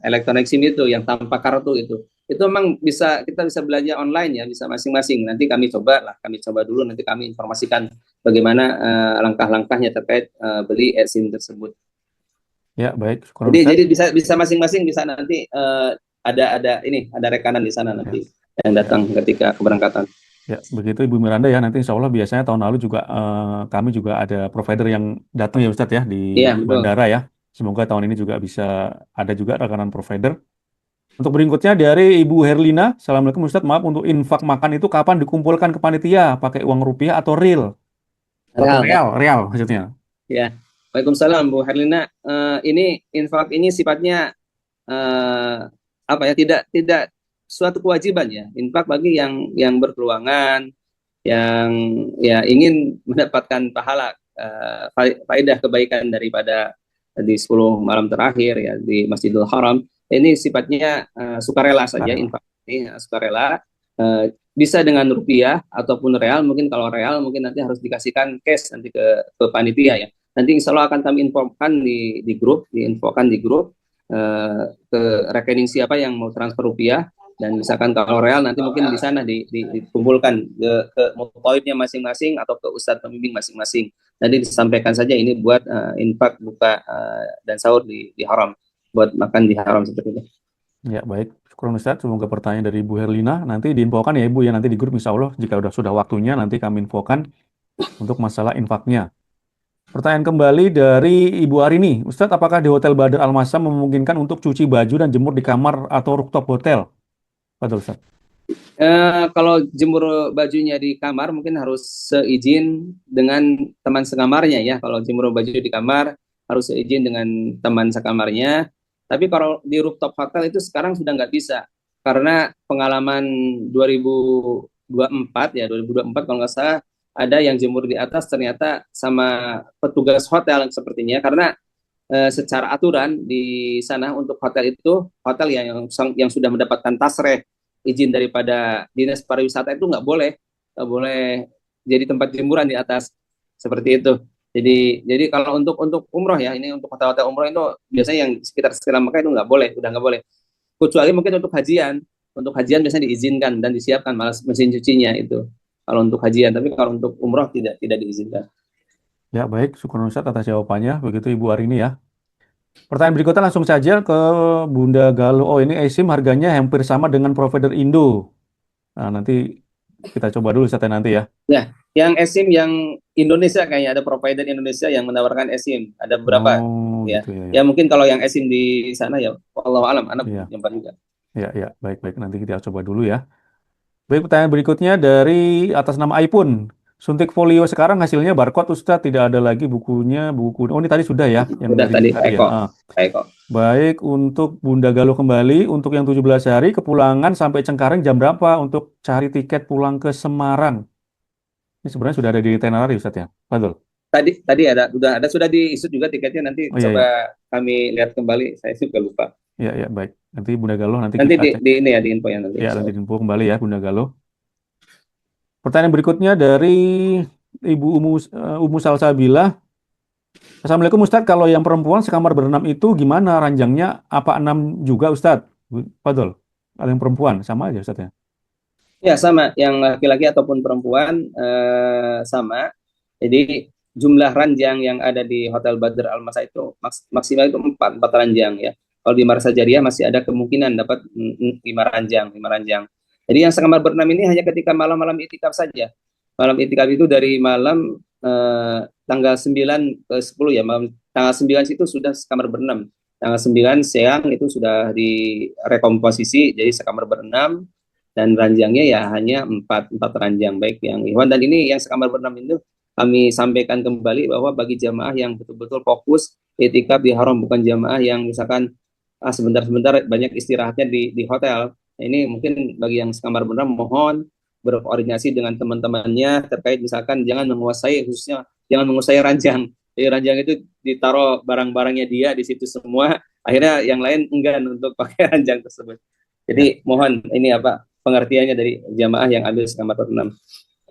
Elektronik SIM itu yang tanpa kartu itu. Itu memang kita bisa belanja online ya, bisa masing-masing. Nanti kami coba dulu, nanti kami informasikan bagaimana langkah-langkahnya terkait beli eSIM tersebut. Ya, baik. Jadi bisa masing-masing, bisa nanti ada rekanan di sana nanti yang datang ketika keberangkatan. Ya, begitu Ibu Miranda ya. Nanti insya Allah biasanya tahun lalu juga kami juga ada provider yang datang ya Ustadz ya di bandara ya. Semoga tahun ini juga bisa ada juga rekanan provider. Untuk berikutnya dari Ibu Herlina. Assalamualaikum Ustadz, maaf untuk infak makan itu kapan dikumpulkan ke panitia? Pakai uang rupiah atau real? Real maksudnya. Ya. Waalaikumsalam Bu Herlina. Ini infak ini sifatnya tidak suatu kewajiban ya. Infak bagi yang berkeluangan, yang ya ingin mendapatkan pahala faedah kebaikan daripada di 10 malam terakhir ya di Masjidil Haram. Ini sifatnya sukarela saja, infak ini sukarela. Bisa dengan rupiah ataupun real. Mungkin kalau real mungkin nanti harus dikasihkan cash nanti ke panitia ya. Nanti insya Allah akan kami infokan di grup, ke rekening siapa yang mau transfer rupiah, dan misalkan kalau real nanti mungkin di sana dikumpulkan ke mutoidnya masing-masing atau ke ustadz pembimbing masing-masing. Nanti disampaikan saja ini buat infak buka dan sahur di haram, buat makan di haram seperti itu. Ya, baik. Syukur Ustaz. Semoga pertanyaan dari Ibu Herlina nanti diinfokan ya Ibu ya, nanti di grup insya Allah jika sudah waktunya nanti kami infokan untuk masalah infaknya. Pertanyaan kembali dari Ibu Arini. Ustadz, apakah di Hotel Badar Al-Masam memungkinkan untuk cuci baju dan jemur di kamar atau rooftop hotel? Betul, Ustadz. Kalau jemur bajunya di kamar mungkin harus seizin dengan teman sekamarnya ya. Kalau jemur baju di kamar harus seizin dengan teman sekamarnya. Tapi kalau di rooftop hotel itu sekarang sudah nggak bisa, karena pengalaman 2024 kalau nggak salah ada yang jemur di atas ternyata sama petugas hotel sepertinya, karena secara aturan di sana untuk hotel itu, hotel yang sudah mendapatkan tasreh izin daripada dinas pariwisata itu nggak boleh jadi tempat jemuran di atas seperti itu. Jadi kalau untuk umroh ya, ini untuk hotel-hotel umroh itu biasanya yang sekitar Mekah itu udah nggak boleh. Kecuali mungkin untuk hajian biasanya diizinkan dan disiapkan malah mesin cucinya itu. Kalau untuk hajian, tapi kalau untuk umroh tidak diizinkan. Ya, baik. Syukur Ustadz atas jawabannya. Begitu Ibu Arini ya. Pertanyaan berikutnya langsung saja ke Bunda Galuh. Oh, ini eSIM harganya hampir sama dengan provider Indo. Nah, nanti kita coba dulu Ustadz nanti ya. Ya, yang eSIM yang Indonesia kayaknya ada provider Indonesia yang menawarkan eSIM. Ada beberapa Oh, ya. gitu ya. Ya mungkin kalau yang eSIM di sana ya wallahu alam, anak Iya. nyimpan juga. Ya, baik. Nanti kita coba dulu ya. Baik, pertanyaan berikutnya dari atas nama iPhone. Suntik folio sekarang hasilnya barcode Ustadz, tidak ada lagi bukunya, Oh, ini tadi sudah ya, yang Sudah dari tadi, ya. Eko. Baik, untuk Bunda Galuh kembali, untuk yang 17 hari kepulangan sampai Cengkareng jam berapa untuk cari tiket pulang ke Semarang? Ini sebenarnya sudah ada di itinerary Ustadz ya, betul? Tadi sudah diisut juga tiketnya, nanti Oh, iya, coba kami lihat kembali, saya juga lupa. Iya, baik. Nanti Bunda Galuh nanti Nanti kita cek. di ini ya, di info yang nanti. Ya, nanti info kembali ya Bunda Galuh. Pertanyaan berikutnya dari Ibu Umu Salsabila. Assalamualaikum Ustadz, kalau yang perempuan sekamar berenam itu gimana ranjangnya? Apa 6 juga Ustadz? Betul. Kalau yang perempuan sama aja Ustadz ya? Ya sama, yang laki-laki ataupun perempuan sama. Jadi jumlah ranjang yang ada di Hotel Badr Al-Masa itu maksimal itu 4 ranjang ya. Kalau di Marsa Jariah masih ada kemungkinan dapat 5 ranjang. Jadi yang sekamar berenam ini hanya ketika malam-malam itikaf saja. Malam itikaf itu dari malam tanggal 9 ke 10 ya. Tanggal 9 itu sudah sekamar berenam. Tanggal 9 siang itu sudah direkomposisi jadi sekamar berenam, dan ranjangnya ya hanya 4 ranjang, baik yang Ikhwan. Dan ini yang sekamar berenam itu kami sampaikan kembali bahwa bagi jamaah yang betul-betul fokus itikaf di haram, bukan jamaah yang misalkan sebentar-sebentar banyak istirahatnya di hotel. Ini mungkin bagi yang sekamar berenam mohon berkoordinasi dengan teman-temannya terkait misalkan jangan menguasai ranjang. Jadi ranjang itu ditaruh barang-barangnya dia di situ semua, akhirnya yang lain enggan untuk pakai ranjang tersebut. Jadi mohon ini pengertiannya dari jamaah yang ambil sekamar berenam.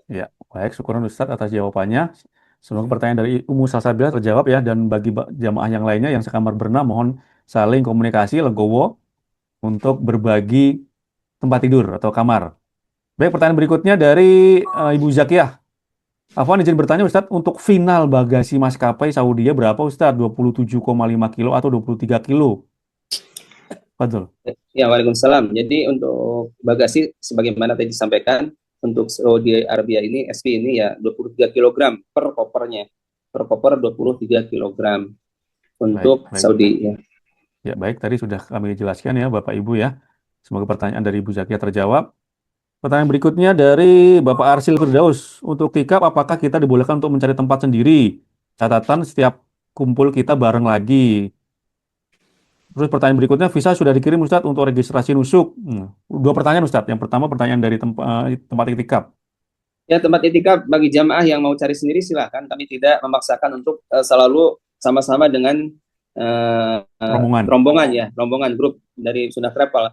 Ya, baik. Syukur Ustadz atas jawabannya. Semoga pertanyaan dari Umu Salsabila terjawab ya. Dan bagi jamaah yang lainnya yang sekamar berenam, mohon saling komunikasi, legowo, untuk berbagi tempat tidur atau kamar. Baik, pertanyaan berikutnya dari Ibu Zakiyah. Afwan izin bertanya Ustadz, untuk final bagasi maskapai Saudi berapa Ustadz? 27,5 kilo atau 23 kilo? Betul. Ya, waalaikumsalam. Jadi untuk bagasi sebagaimana tadi disampaikan, untuk Saudi Arabia ini SP ini ya 23 kg per kopernya. Per koper 23 kg untuk Baik. Saudi ya. Ya, baik, tadi sudah kami jelaskan ya Bapak Ibu ya. Semoga pertanyaan dari Ibu Zakiyah terjawab. Pertanyaan berikutnya dari Bapak Arsil Firdaus. Untuk tikap, apakah kita dibolehkan untuk mencari tempat sendiri? Catatan setiap kumpul kita bareng lagi. Terus pertanyaan berikutnya, visa sudah dikirim Ustadz untuk registrasi nusuk. 2 pertanyaan Ustadz. Yang pertama pertanyaan dari tempat itikaf. Ya, tempat itikaf bagi jamaah yang mau cari sendiri silahkan. Kami tidak memaksakan untuk selalu sama-sama dengan rombongan grup dari Sunnah Travel.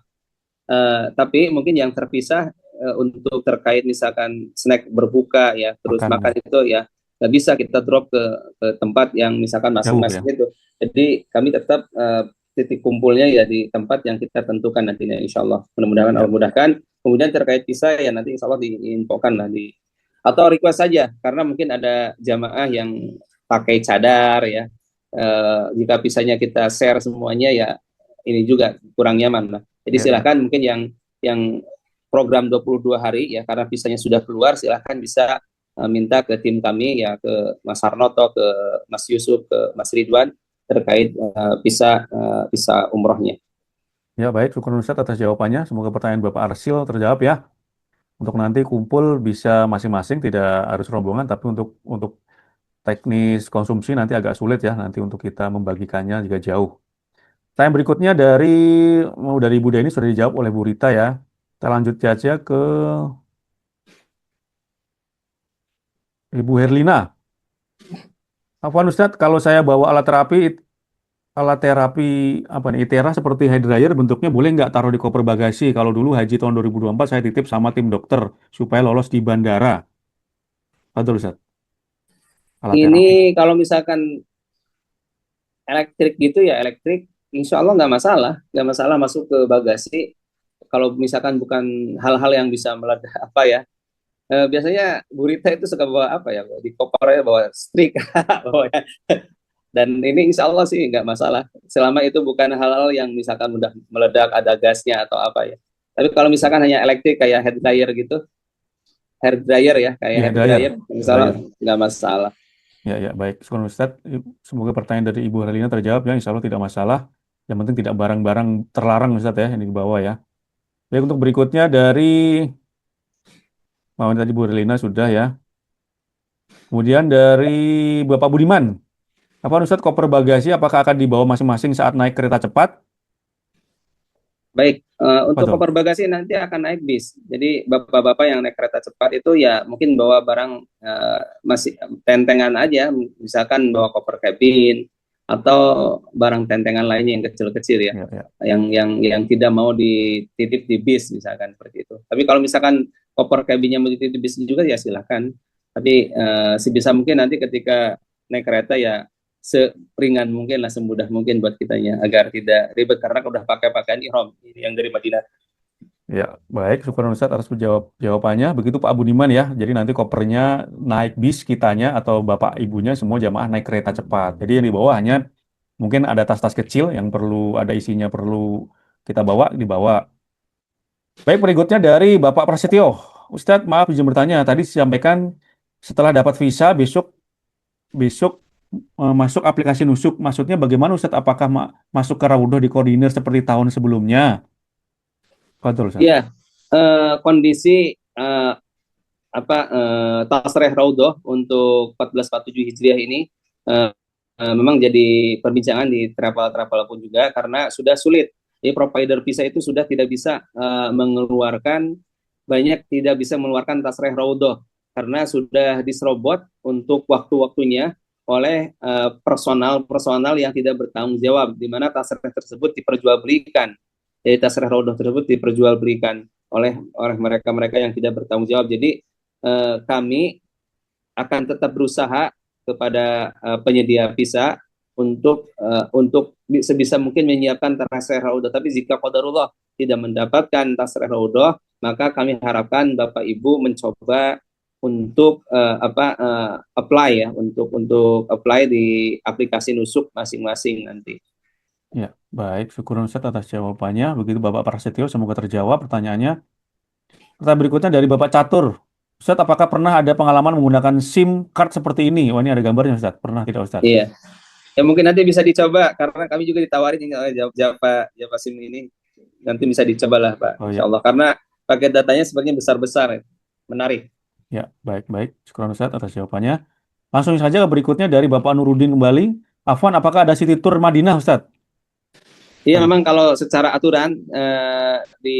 Tapi mungkin yang terpisah untuk terkait misalkan snack berbuka ya, terus makan itu ya nggak bisa kita drop ke tempat yang misalkan Jauh ya. masing-masing itu. Jadi kami tetap titik kumpulnya ya di tempat yang kita tentukan nantinya, insya Allah. Mudah-mudahan Ya. Allah mudahkan. Kemudian terkait visa ya nanti insya Allah diinfokan lah atau request saja, karena mungkin ada jamaah yang pakai cadar ya. Jika visanya kita share semuanya ya ini juga kurang nyaman lah. Jadi Ya, ya. silakan mungkin yang program 22 hari ya, karena visanya sudah keluar, silahkan bisa minta ke tim kami ya, ke Mas Harnoto, ke Mas Yusuf, ke Mas Ridwan terkait visa umrohnya. Ya, baik, syukur Ustadz atas jawabannya. Semoga pertanyaan Bapak Arsil terjawab ya. Untuk nanti kumpul bisa masing-masing, tidak harus rombongan, tapi untuk teknis konsumsi nanti agak sulit ya, nanti untuk kita membagikannya jika jauh. Pertanyaan berikutnya dari Ibu Deni sudah dijawab oleh Bu Rita ya. Kita lanjut saja ke Ibu Herlina. Afwan Ustadz, kalau saya bawa alat terapi apa nih, ITERA seperti hair dryer bentuknya boleh nggak taruh di koper bagasi? Kalau dulu haji tahun 2024 saya titip sama tim dokter supaya lolos di bandara. Betul Ustadz, alat terapi. Ini kalau misalkan elektrik gitu ya, elektrik insya Allah nggak masalah masuk ke bagasi. Kalau misalkan bukan hal-hal yang bisa meledak apa ya, biasanya gurita itu suka bawa apa ya, di kopernya bawa strik. Bawa ya. Dan ini insya Allah sih nggak masalah, selama itu bukan hal-hal yang misalkan mudah meledak, ada gasnya atau apa ya. Tapi kalau misalkan hanya elektrik kayak hair dryer ya, kayak Iya, hair dryer. dryer, misalnya Dryer. nggak masalah. Ya, baik. Syukur Ustadz, semoga pertanyaan dari Ibu Herlina terjawab ya. Insya Allah tidak masalah. Yang penting tidak barang-barang terlarang Ustadz ya, yang dibawa ya. Baik, untuk berikutnya tadi Bu Herlina sudah ya. Kemudian dari Bapak Budiman. Apa Ustadz, koper bagasi apakah akan dibawa masing-masing saat naik kereta cepat? Baik, untuk Betul. koper bagasi nanti akan naik bis. Jadi bapak-bapak yang naik kereta cepat itu ya mungkin bawa barang masih tentengan aja, misalkan bawa koper cabin atau barang tentengan lainnya yang kecil-kecil ya, Ya. yang tidak mau dititip di bis misalkan seperti itu. Tapi kalau misalkan koper cabinnya mau dititip di bis juga ya silahkan. Tapi sebisa mungkin nanti ketika naik kereta ya seringan mungkin lah, semudah mungkin buat kitanya agar tidak ribet karena udah pakai pakaian ihram yang dari Madinah. Ya, baik. Syukur Ustadz atas jawabannya. Begitu Pak Budiman ya. Jadi nanti kopernya naik bis kitanya atau bapak ibunya semua jamaah naik kereta cepat. Jadi yang dibawa hanya mungkin ada tas-tas kecil yang ada isinya perlu kita dibawa. Baik, berikutnya dari Bapak Prasetyo. Ustadz, maaf izin bertanya. Tadi disampaikan setelah dapat visa besok besok masuk aplikasi nusuk. Maksudnya bagaimana Ustadz? Apakah masuk ke Raudhah dikoordinir seperti tahun sebelumnya? Betul Ustadz. Ya, kondisi Tasreh Raudhah untuk 1447 Hijriah ini memang jadi perbincangan di travel pun juga karena sudah sulit. Jadi provider visa itu sudah tidak bisa tidak bisa mengeluarkan Tasreh Raudhah karena sudah diserobot untuk waktu-waktunya oleh personal yang tidak bertanggung jawab, di mana tasreh tersebut diperjualbelikan. Jadi tasreh Raudhah tersebut diperjualbelikan oleh mereka yang tidak bertanggung jawab. Jadi kami akan tetap berusaha kepada penyedia visa untuk sebisa mungkin menyiapkan tasreh Raudhah. Tapi jika qadarullah tidak mendapatkan tasreh Raudhah, maka kami harapkan Bapak Ibu mencoba untuk apply ya, untuk apply di aplikasi nusuk masing-masing nanti. Ya, baik. Syukur Ustadz atas jawabannya. Begitu Bapak Prasetyo, semoga terjawab pertanyaannya. Pertanyaan berikutnya dari Bapak Catur. Ustadz, apakah pernah ada pengalaman menggunakan SIM card seperti ini? Wah, ini ada gambarnya Ustadz. Pernah tidak Ustadz? Iya. Ya mungkin nanti bisa dicoba karena kami juga ditawarin Java SIM ini. Nanti bisa dicoba lah Pak, Oh, Insya ya. Allah. Karena paket datanya sebagian besar-besar, menarik. Ya, baik. Syukur Ustadz atas jawabannya. Langsung saja ke berikutnya dari Bapak Nurudin kembali. Afwan, apakah ada city tour Madinah Ustadz? Iya, memang kalau secara aturan di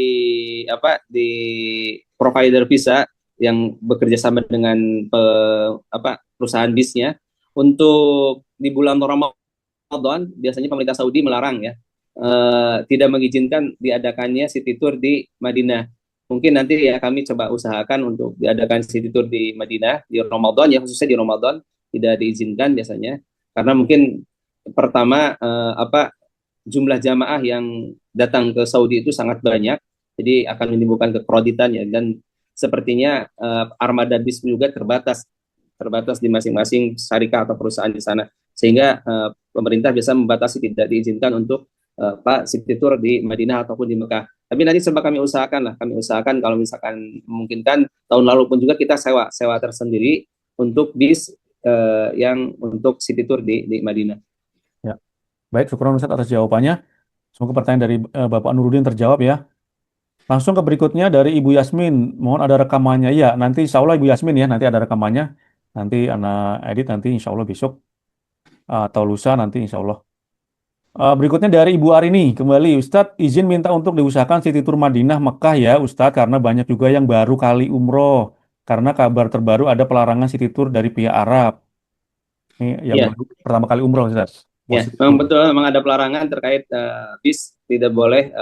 provider visa yang bekerja sama dengan perusahaan bisnya untuk di bulan Ramadan biasanya pemerintah Saudi melarang ya, tidak mengizinkan diadakannya city tour di Madinah. mungkin nanti ya kami coba usahakan untuk diadakan city tour di Madinah di Ramadan ya, khususnya di Ramadan tidak diizinkan biasanya karena mungkin pertama jumlah jamaah yang datang ke Saudi itu sangat banyak, jadi akan menimbulkan kekroditan ya, dan sepertinya armada bis juga terbatas di masing-masing syarikat atau perusahaan di sana, sehingga pemerintah biasa membatasi tidak diizinkan untuk city tour di Madinah ataupun di Mekah. Tapi nanti coba kami usahakan kalau misalkan memungkinkan tahun lalu pun juga kita sewa tersendiri untuk bis yang untuk city tour di Madinah. Ya. Baik, syukur Ustaz atas jawabannya. Semoga pertanyaan dari Bapak Nurudin terjawab ya. Langsung ke berikutnya dari Ibu Yasmin. Mohon ada rekamannya. Ya, nanti insya Allah Ibu Yasmin ya, nanti ada rekamannya. Nanti anak edit nanti insya Allah besok atau lusa nanti insya Allah. Berikutnya dari Ibu Arini. Kembali, Ustadz izin minta untuk diusahakan City Tour Madinah Mekah ya Ustadz, karena banyak juga yang baru kali umroh. Karena kabar terbaru ada pelarangan City Tour dari pihak Arab. Ini yang Ya, baru pertama kali umroh Ustadz. ya, City memang Tour. betul, memang ada pelarangan terkait bis tidak boleh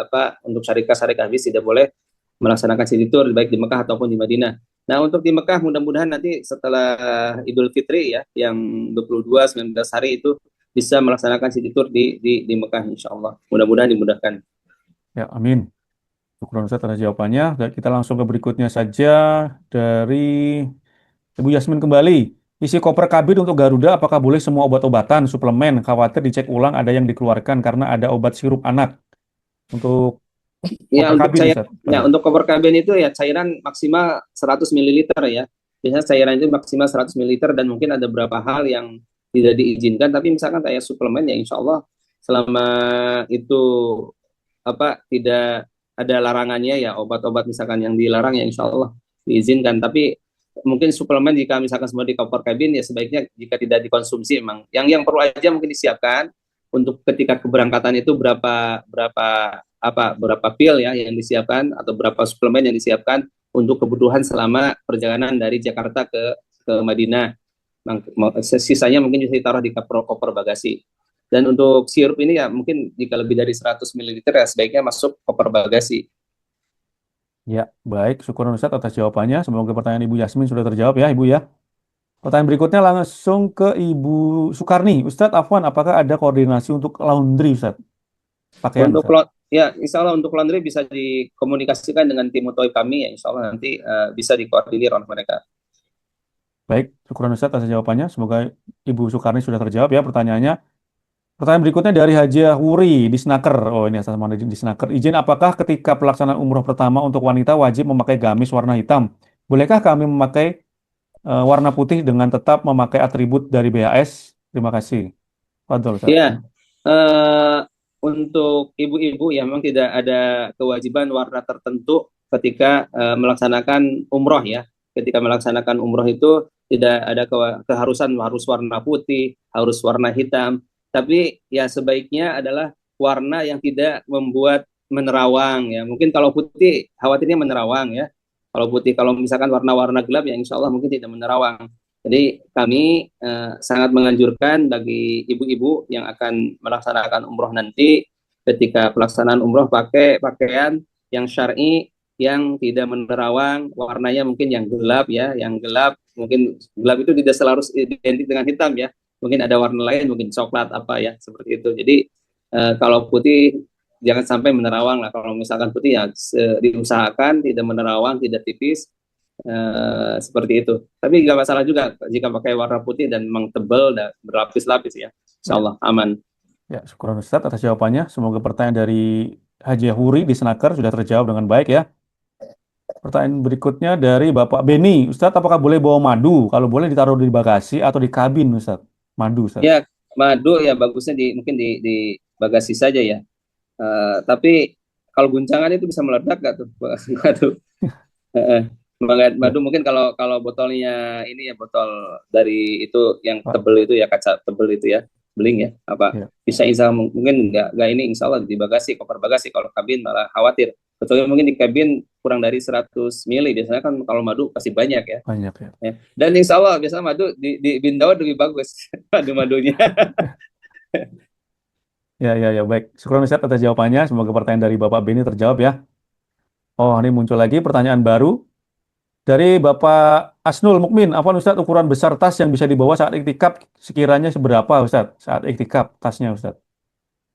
untuk syarikat bis tidak boleh melaksanakan city tour baik di Mekah ataupun di Madinah. Nah, untuk di Mekah mudah-mudahan nanti setelah Idul Fitri ya yang 19 hari itu bisa melaksanakan city tour di Mekah insya Allah. Mudah-mudahan dimudahkan. Ya, amin. Syukur Ustadz atas jawabannya. Dan kita langsung ke berikutnya saja dari Ibu Yasmin kembali. Isi koper kabin untuk Garuda apakah boleh semua obat-obatan, suplemen? Khawatir dicek ulang ada yang dikeluarkan karena ada obat sirup anak. Untuk Ya, koper untuk kabin Ustadz. untuk cover kabin itu ya cairan maksimal 100 ml ya. Biasanya cairan itu maksimal 100 ml dan mungkin ada beberapa hal yang tidak diizinkan, tapi misalkan kayak suplemen ya insya Allah selama itu tidak ada larangannya ya, obat-obat misalkan yang dilarang ya insya Allah diizinkan. Tapi mungkin suplemen jika misalkan semua di cover cabin ya sebaiknya jika tidak dikonsumsi, emang yang perlu aja mungkin disiapkan untuk ketika keberangkatan itu berapa pil ya yang disiapkan atau berapa suplemen yang disiapkan untuk kebutuhan selama perjalanan dari Jakarta ke Madinah. Sisanya mungkin bisa ditaruh di koper bagasi. Dan untuk sirup ini ya mungkin jika lebih dari 100 ml ya sebaiknya masuk koper bagasi. Ya, baik. Syukur Ustadz atas jawabannya. Semoga pertanyaan Ibu Yasmin sudah terjawab ya, Ibu ya. Pertanyaan berikutnya langsung ke Ibu Sukarni. Ustadz Afwan, apakah ada koordinasi untuk laundry, Ustadz? Pakaian, Untuk Ustadz. ya insya Allah untuk laundry bisa dikomunikasikan dengan tim Mutoib kami ya insya Allah nanti bisa dikoordinir oleh mereka. Baik, syukur Ustadz atas jawabannya. Semoga Ibu Sukarni sudah terjawab ya pertanyaannya. Pertanyaan berikutnya dari Haji Wuri di Snaker. Oh, ini atas nama di Snaker. Izin, apakah ketika pelaksanaan umroh pertama untuk wanita wajib memakai gamis warna hitam? Bolehkah kami memakai warna putih dengan tetap memakai atribut dari BHS? Terima kasih. Fadol, Ustaz. Ya, untuk ibu-ibu ya memang tidak ada kewajiban warna tertentu ketika melaksanakan umroh ya. Ketika melaksanakan umroh itu tidak ada keharusan harus warna putih, harus warna hitam. Tapi ya sebaiknya adalah warna yang tidak membuat menerawang ya. Mungkin kalau putih khawatirnya menerawang ya. Kalau putih, kalau misalkan warna-warna gelap ya insya Allah mungkin tidak menerawang. Jadi kami sangat menganjurkan bagi ibu-ibu yang akan melaksanakan umroh nanti ketika pelaksanaan umroh pakai pakaian yang syar'i yang tidak menerawang, warnanya mungkin yang gelap ya, yang gelap mungkin gelap itu tidak selalu identik dengan hitam ya. Mungkin ada warna lain, mungkin coklat apa ya, seperti itu. Jadi kalau putih jangan sampai menerawang lah. Kalau misalkan putih ya diusahakan tidak menerawang, tidak tipis seperti itu. Tapi nggak masalah juga jika pakai warna putih dan memang tebal dan berlapis-lapis ya. Insya Allah aman. Ya, syukur Ustaz atas jawabannya. Semoga pertanyaan dari Haji Huri di Senaker sudah terjawab dengan baik ya. Pertanyaan berikutnya dari Bapak Beni. Ustadz, apakah boleh bawa madu? Kalau boleh ditaruh di bagasi atau di kabin, Ustadz? Madu, Ustadz. Ya, madu ya bagusnya mungkin di bagasi saja ya. Tapi kalau guncangan itu bisa meledak nggak tuh? Madu. Madu mungkin kalau botolnya ini ya botol dari itu yang tebel itu ya, kaca tebel itu ya, beling ya, bisa mungkin nggak ini insya Allah di bagasi, koper bagasi. Kalau kabin malah khawatir. Betulnya mungkin di kabin kurang dari 100 mili. Biasanya kan kalau madu pasti banyak ya. Banyak ya. Dan insya Allah biasanya madu di bin Dawud lebih bagus madu-madunya. Ya, baik. Syukur Ustaz atas jawabannya. Semoga pertanyaan dari Bapak Beni terjawab ya. Oh, ini muncul lagi pertanyaan baru dari Bapak Asnul Mukmin. Apa Ustadz ukuran besar tas yang bisa dibawa saat iktikaf sekiranya seberapa Ustadz? Saat iktikaf tasnya Ustadz.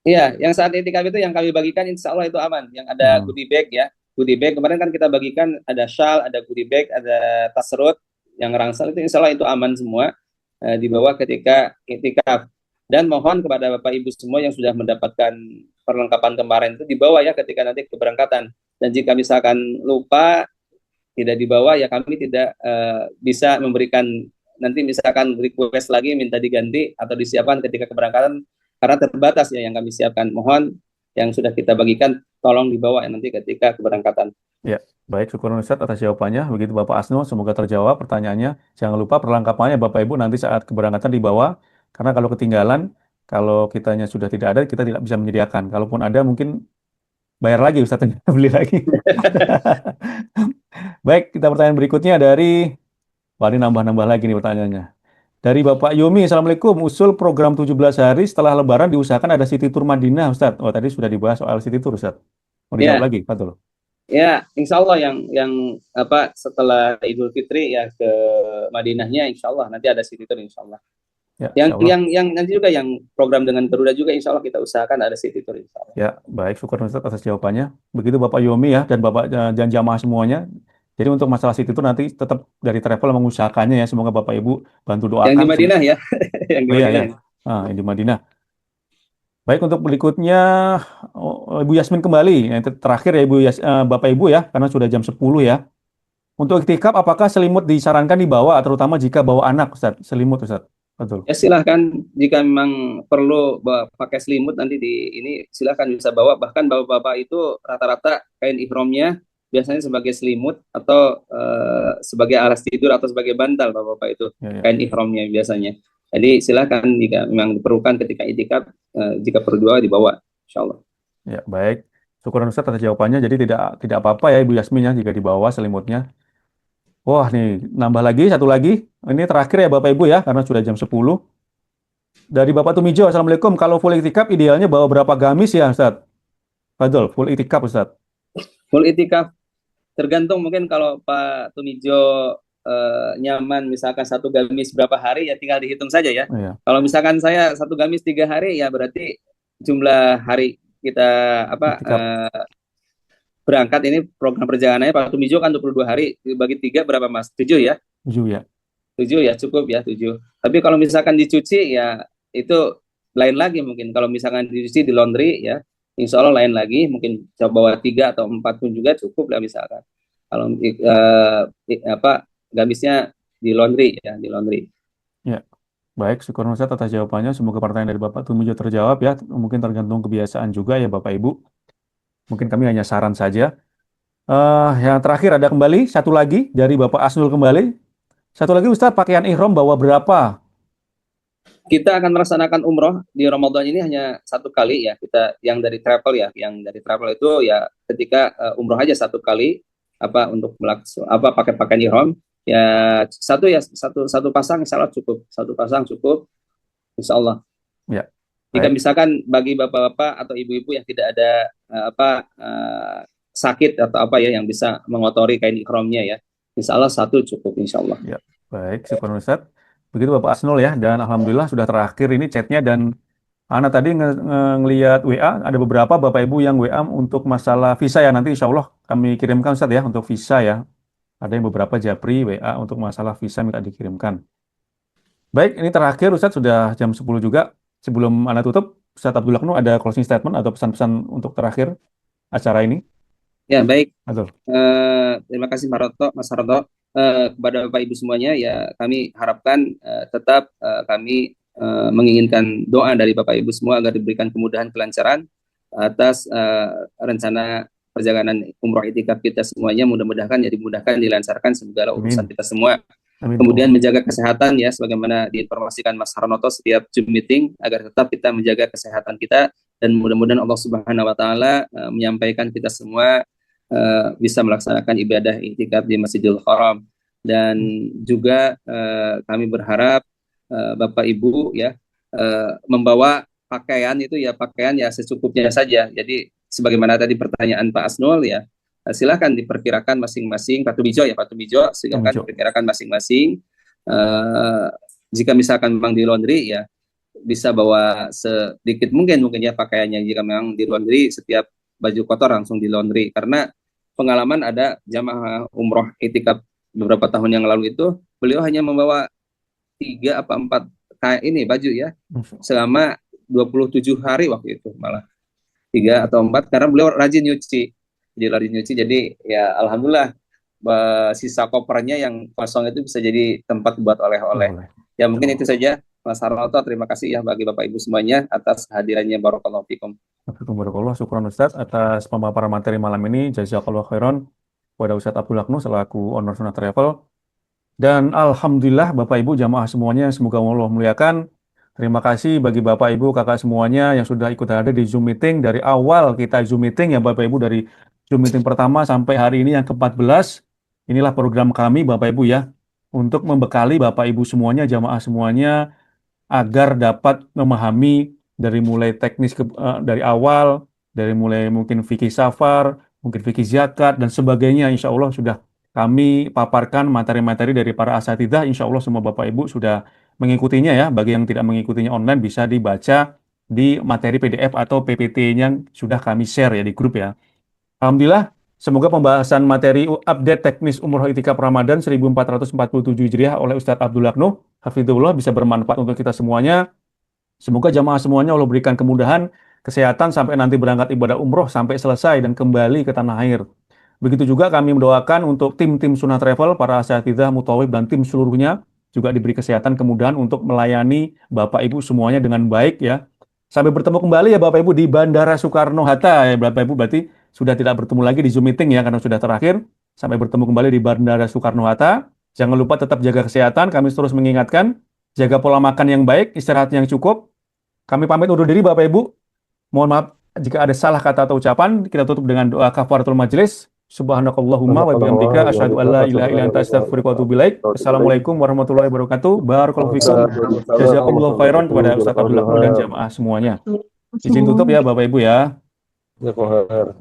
Iya, yang saat itikaf itu yang kami bagikan insya Allah itu aman. Yang ada Hmm. goodie bag ya. Goodie bag kemarin kan kita bagikan ada shawl, ada goodie bag, ada tas serut, yang rangsel itu insya Allah itu aman semua dibawa ketika itikaf. Dan mohon kepada Bapak Ibu semua yang sudah mendapatkan perlengkapan kemarin itu dibawa ya ketika nanti keberangkatan. Dan jika misalkan lupa tidak dibawa ya kami tidak bisa memberikan nanti misalkan request lagi minta diganti atau disiapkan ketika keberangkatan karena terbatas ya yang kami siapkan. Mohon yang sudah kita bagikan tolong dibawa ya nanti ketika keberangkatan. Ya, baik, syukur Ustadz atas jawabannya. Begitu Bapak Asnul, semoga terjawab pertanyaannya. Jangan lupa perlengkapannya Bapak Ibu nanti saat keberangkatan dibawa, karena kalau ketinggalan, kalau kitanya sudah tidak ada, kita tidak bisa menyediakan. Kalaupun ada, mungkin bayar lagi Ustadz, beli lagi. Baik, kita pertanyaan berikutnya dari, wah ini nambah-nambah lagi nih pertanyaannya. Dari Bapak Yomi, Assalamualaikum. Usul program 17 hari setelah Lebaran diusahakan ada City Tour Madinah, Ustadz. Oh, tadi sudah dibahas soal City Tour, Ustadz. Mau dijawab Ya, lagi, Fatul? ya, insya Allah yang apa setelah Idul Fitri ya ke Madinahnya insya Allah nanti ada city tour insya Allah. Ya, Yang insya Allah. yang nanti juga yang program dengan Garuda juga insya Allah kita usahakan ada city tour insya Allah. Ya, baik, syukur Ustadz atas jawabannya. Begitu Bapak Yomi ya, dan Bapak dan jamaah semuanya. Jadi untuk masalah City Tour nanti tetap dari travel mengusahakannya ya. Semoga Bapak Ibu bantu Yang di doakan. Madinah ya, yang di Oh iya, Madinah. ya. Yang di Madinah. Baik, untuk berikutnya Ibu Yasmin kembali. Yang terakhir ya Bapak Ibu ya, karena sudah jam 10 ya. Untuk iktikaf, apakah selimut disarankan dibawa, terutama jika bawa anak, Ustaz? Selimut, Ustaz. Betul. Ya silahkan jika memang perlu pakai selimut nanti di ini silahkan bisa bawa, bahkan bapak-bapak itu rata-rata kain ihramnya biasanya sebagai selimut atau sebagai alas tidur atau sebagai bantal bapak-bapak itu Ya, ya. kain ihramnya biasanya. Jadi silahkan jika memang diperlukan ketika itikaf jika perlu dibawa insyaallah. Ya, baik. Syukur Ustaz atas jawabannya. Jadi tidak apa-apa ya Ibu Yasmin ya jika dibawa selimutnya. Wah, nih nambah lagi satu lagi. Ini terakhir ya Bapak Ibu ya, karena sudah jam 10. Dari Bapak Tumijo, Assalamualaikum. Kalau full itikaf idealnya bawa berapa gamis ya, Ustaz? Betul, full itikaf, Ustaz. Full itikaf tergantung mungkin kalau Pak Tumijo nyaman misalkan satu gamis berapa hari ya tinggal dihitung saja ya. Iya. Kalau misalkan saya satu gamis 3 hari ya berarti jumlah hari kita berangkat ini program perjalanannya Pak Tumijo kan 22 hari dibagi 3 berapa Mas? 7 ya? 7 ya. 7 ya cukup ya 7. Tapi kalau misalkan dicuci ya itu lain lagi mungkin. Kalau misalkan dicuci di laundry ya insya Allah lain lagi. Mungkin coba bawa 3 atau 4 pun juga cukup lah misalkan. Kalau gamisnya di laundry ya di laundry. Ya. Baik, syukur Ustaz atas jawabannya. Semoga pertanyaan dari Bapak Tumijo terjawab ya. Mungkin tergantung kebiasaan juga ya Bapak Ibu. Mungkin kami hanya saran saja. Yang terakhir ada kembali satu lagi dari Bapak Asnul kembali. Satu lagi Ustaz, pakaian ihram bawa berapa? Kita akan melaksanakan umroh di Ramadan ini hanya 1 kali ya. Kita yang dari travel ya, yang dari travel itu ya ketika umroh aja 1 kali untuk pakai pakaian ihram ya satu pasang insya Allah cukup, satu pasang cukup insya Allah. Ya. Jika Baik. misalkan bagi bapak-bapak atau ibu-ibu yang tidak ada sakit atau apa ya yang bisa mengotori kain ihramnya ya, insya Allah satu cukup insya Allah. Ya, baik, syukur Ustaz. Begitu Bapak Asnul ya, dan Alhamdulillah sudah terakhir ini chatnya dan Ana tadi ngelihat WA, ada beberapa Bapak Ibu yang WA untuk masalah visa ya, nanti insya Allah kami kirimkan Ustaz ya untuk visa ya. Ada yang beberapa japri WA untuk masalah visa minta dikirimkan. Baik, ini terakhir Ustaz sudah jam 10 juga. Sebelum Ana tutup, Ustaz Abdullah Nuh ada closing statement atau pesan-pesan untuk terakhir acara ini? Ya baik. Betul. Terima kasih Mas Haroto. Kepada Bapak Ibu semuanya ya kami harapkan tetap kami menginginkan doa dari Bapak Ibu semua agar diberikan kemudahan kelancaran atas rencana perjalanan umroh itikaf kita semuanya, mudah-mudahan ya dimudahkan dilancarkan segala urusan kita semua. Amin. Kemudian menjaga kesehatan ya sebagaimana diinformasikan Mas Harnoto setiap Zoom meeting agar tetap kita menjaga kesehatan kita dan mudah-mudahan Allah Subhanahu wa taala menyampaikan kita semua bisa melaksanakan ibadah iktikaf di Masjidil Haram. Dan juga kami berharap Bapak Ibu ya membawa pakaian itu ya pakaian ya secukupnya saja. Jadi sebagaimana tadi pertanyaan Pak Asnul ya, Silakan diperkirakan masing-masing Batu Bijo ya, Batu Bijo silakan Bijo. diperkirakan masing-masing. Jika misalkan memang di laundry ya bisa bawa sedikit mungkin ya pakaiannya, jika memang di laundry setiap baju kotor langsung di laundry, karena pengalaman ada jamaah umroh itikaf beberapa tahun yang lalu itu beliau hanya membawa 3 apa 4 kayak ini baju ya selama 27 hari waktu itu, malah 3 atau 4 karena beliau rajin nyuci. Jadi ya alhamdulillah sisa kopernya yang kosong itu bisa jadi tempat buat oleh-oleh. Ya mungkin itu saja Mas Harnoto, terima kasih ya bagi Bapak Ibu semuanya atas kehadirannya, barakallahu fikum. Barakallah, syukran Ustadz atas pemaparan materi malam ini. Jazakallah khairan kepada Ustadz Abdul Aknu selaku owner Sunnah Travel. Dan alhamdulillah Bapak Ibu jamaah semuanya, semoga Allah muliakan. Terima kasih bagi Bapak Ibu kakak semuanya yang sudah ikut hadir di Zoom meeting. Dari awal kita Zoom meeting ya Bapak Ibu, dari Zoom meeting pertama sampai hari ini yang ke-14. Inilah program kami Bapak Ibu ya, untuk membekali Bapak Ibu semuanya, jamaah semuanya, agar dapat memahami dari mulai teknis dari awal, dari mulai mungkin fikih safar, mungkin fikih zakat dan sebagainya. Insya Allah sudah kami paparkan materi-materi dari para asatidzah. Insya Allah semua Bapak Ibu sudah mengikutinya ya. Bagi yang tidak mengikutinya online bisa dibaca di materi PDF atau PPT yang sudah kami share ya di grup ya. Alhamdulillah, semoga pembahasan materi update teknis Umroh Itikaf Ramadan 1447 Hijriah oleh Ustadz Abdul Aknu Hafizullah bisa bermanfaat untuk kita semuanya. Semoga jamaah semuanya Allah berikan kemudahan, kesehatan sampai nanti berangkat ibadah umroh sampai selesai dan kembali ke tanah air. Begitu juga kami mendoakan untuk tim-tim Sunnah Travel, para asatidzah, mutawif, dan tim seluruhnya juga diberi kesehatan, kemudahan untuk melayani Bapak Ibu semuanya dengan baik ya. Sampai bertemu kembali ya Bapak Ibu di Bandara Soekarno-Hatta ya Bapak Ibu, berarti sudah tidak bertemu lagi di Zoom meeting ya karena sudah terakhir. Sampai bertemu kembali di Bandara Soekarno-Hatta. Jangan lupa tetap jaga kesehatan, kami terus mengingatkan, jaga pola makan yang baik, istirahat yang cukup. Kami pamit undur diri Bapak Ibu. Mohon maaf jika ada salah kata atau ucapan. Kita tutup dengan doa kafaratul majelis. Subhanakallahumma wa bihamdika asyhadu an la ilaha illa anta astaghfiruka wa atubu ilaik. Assalamualaikum warahmatullahi wabarakatuh. Barakallahu fikum. Jazakumullahu khairan kepada Ustadz Abdul Aknu dan jamaah semuanya. Izin tutup ya Bapak Ibu ya. Jazakallahu khairan.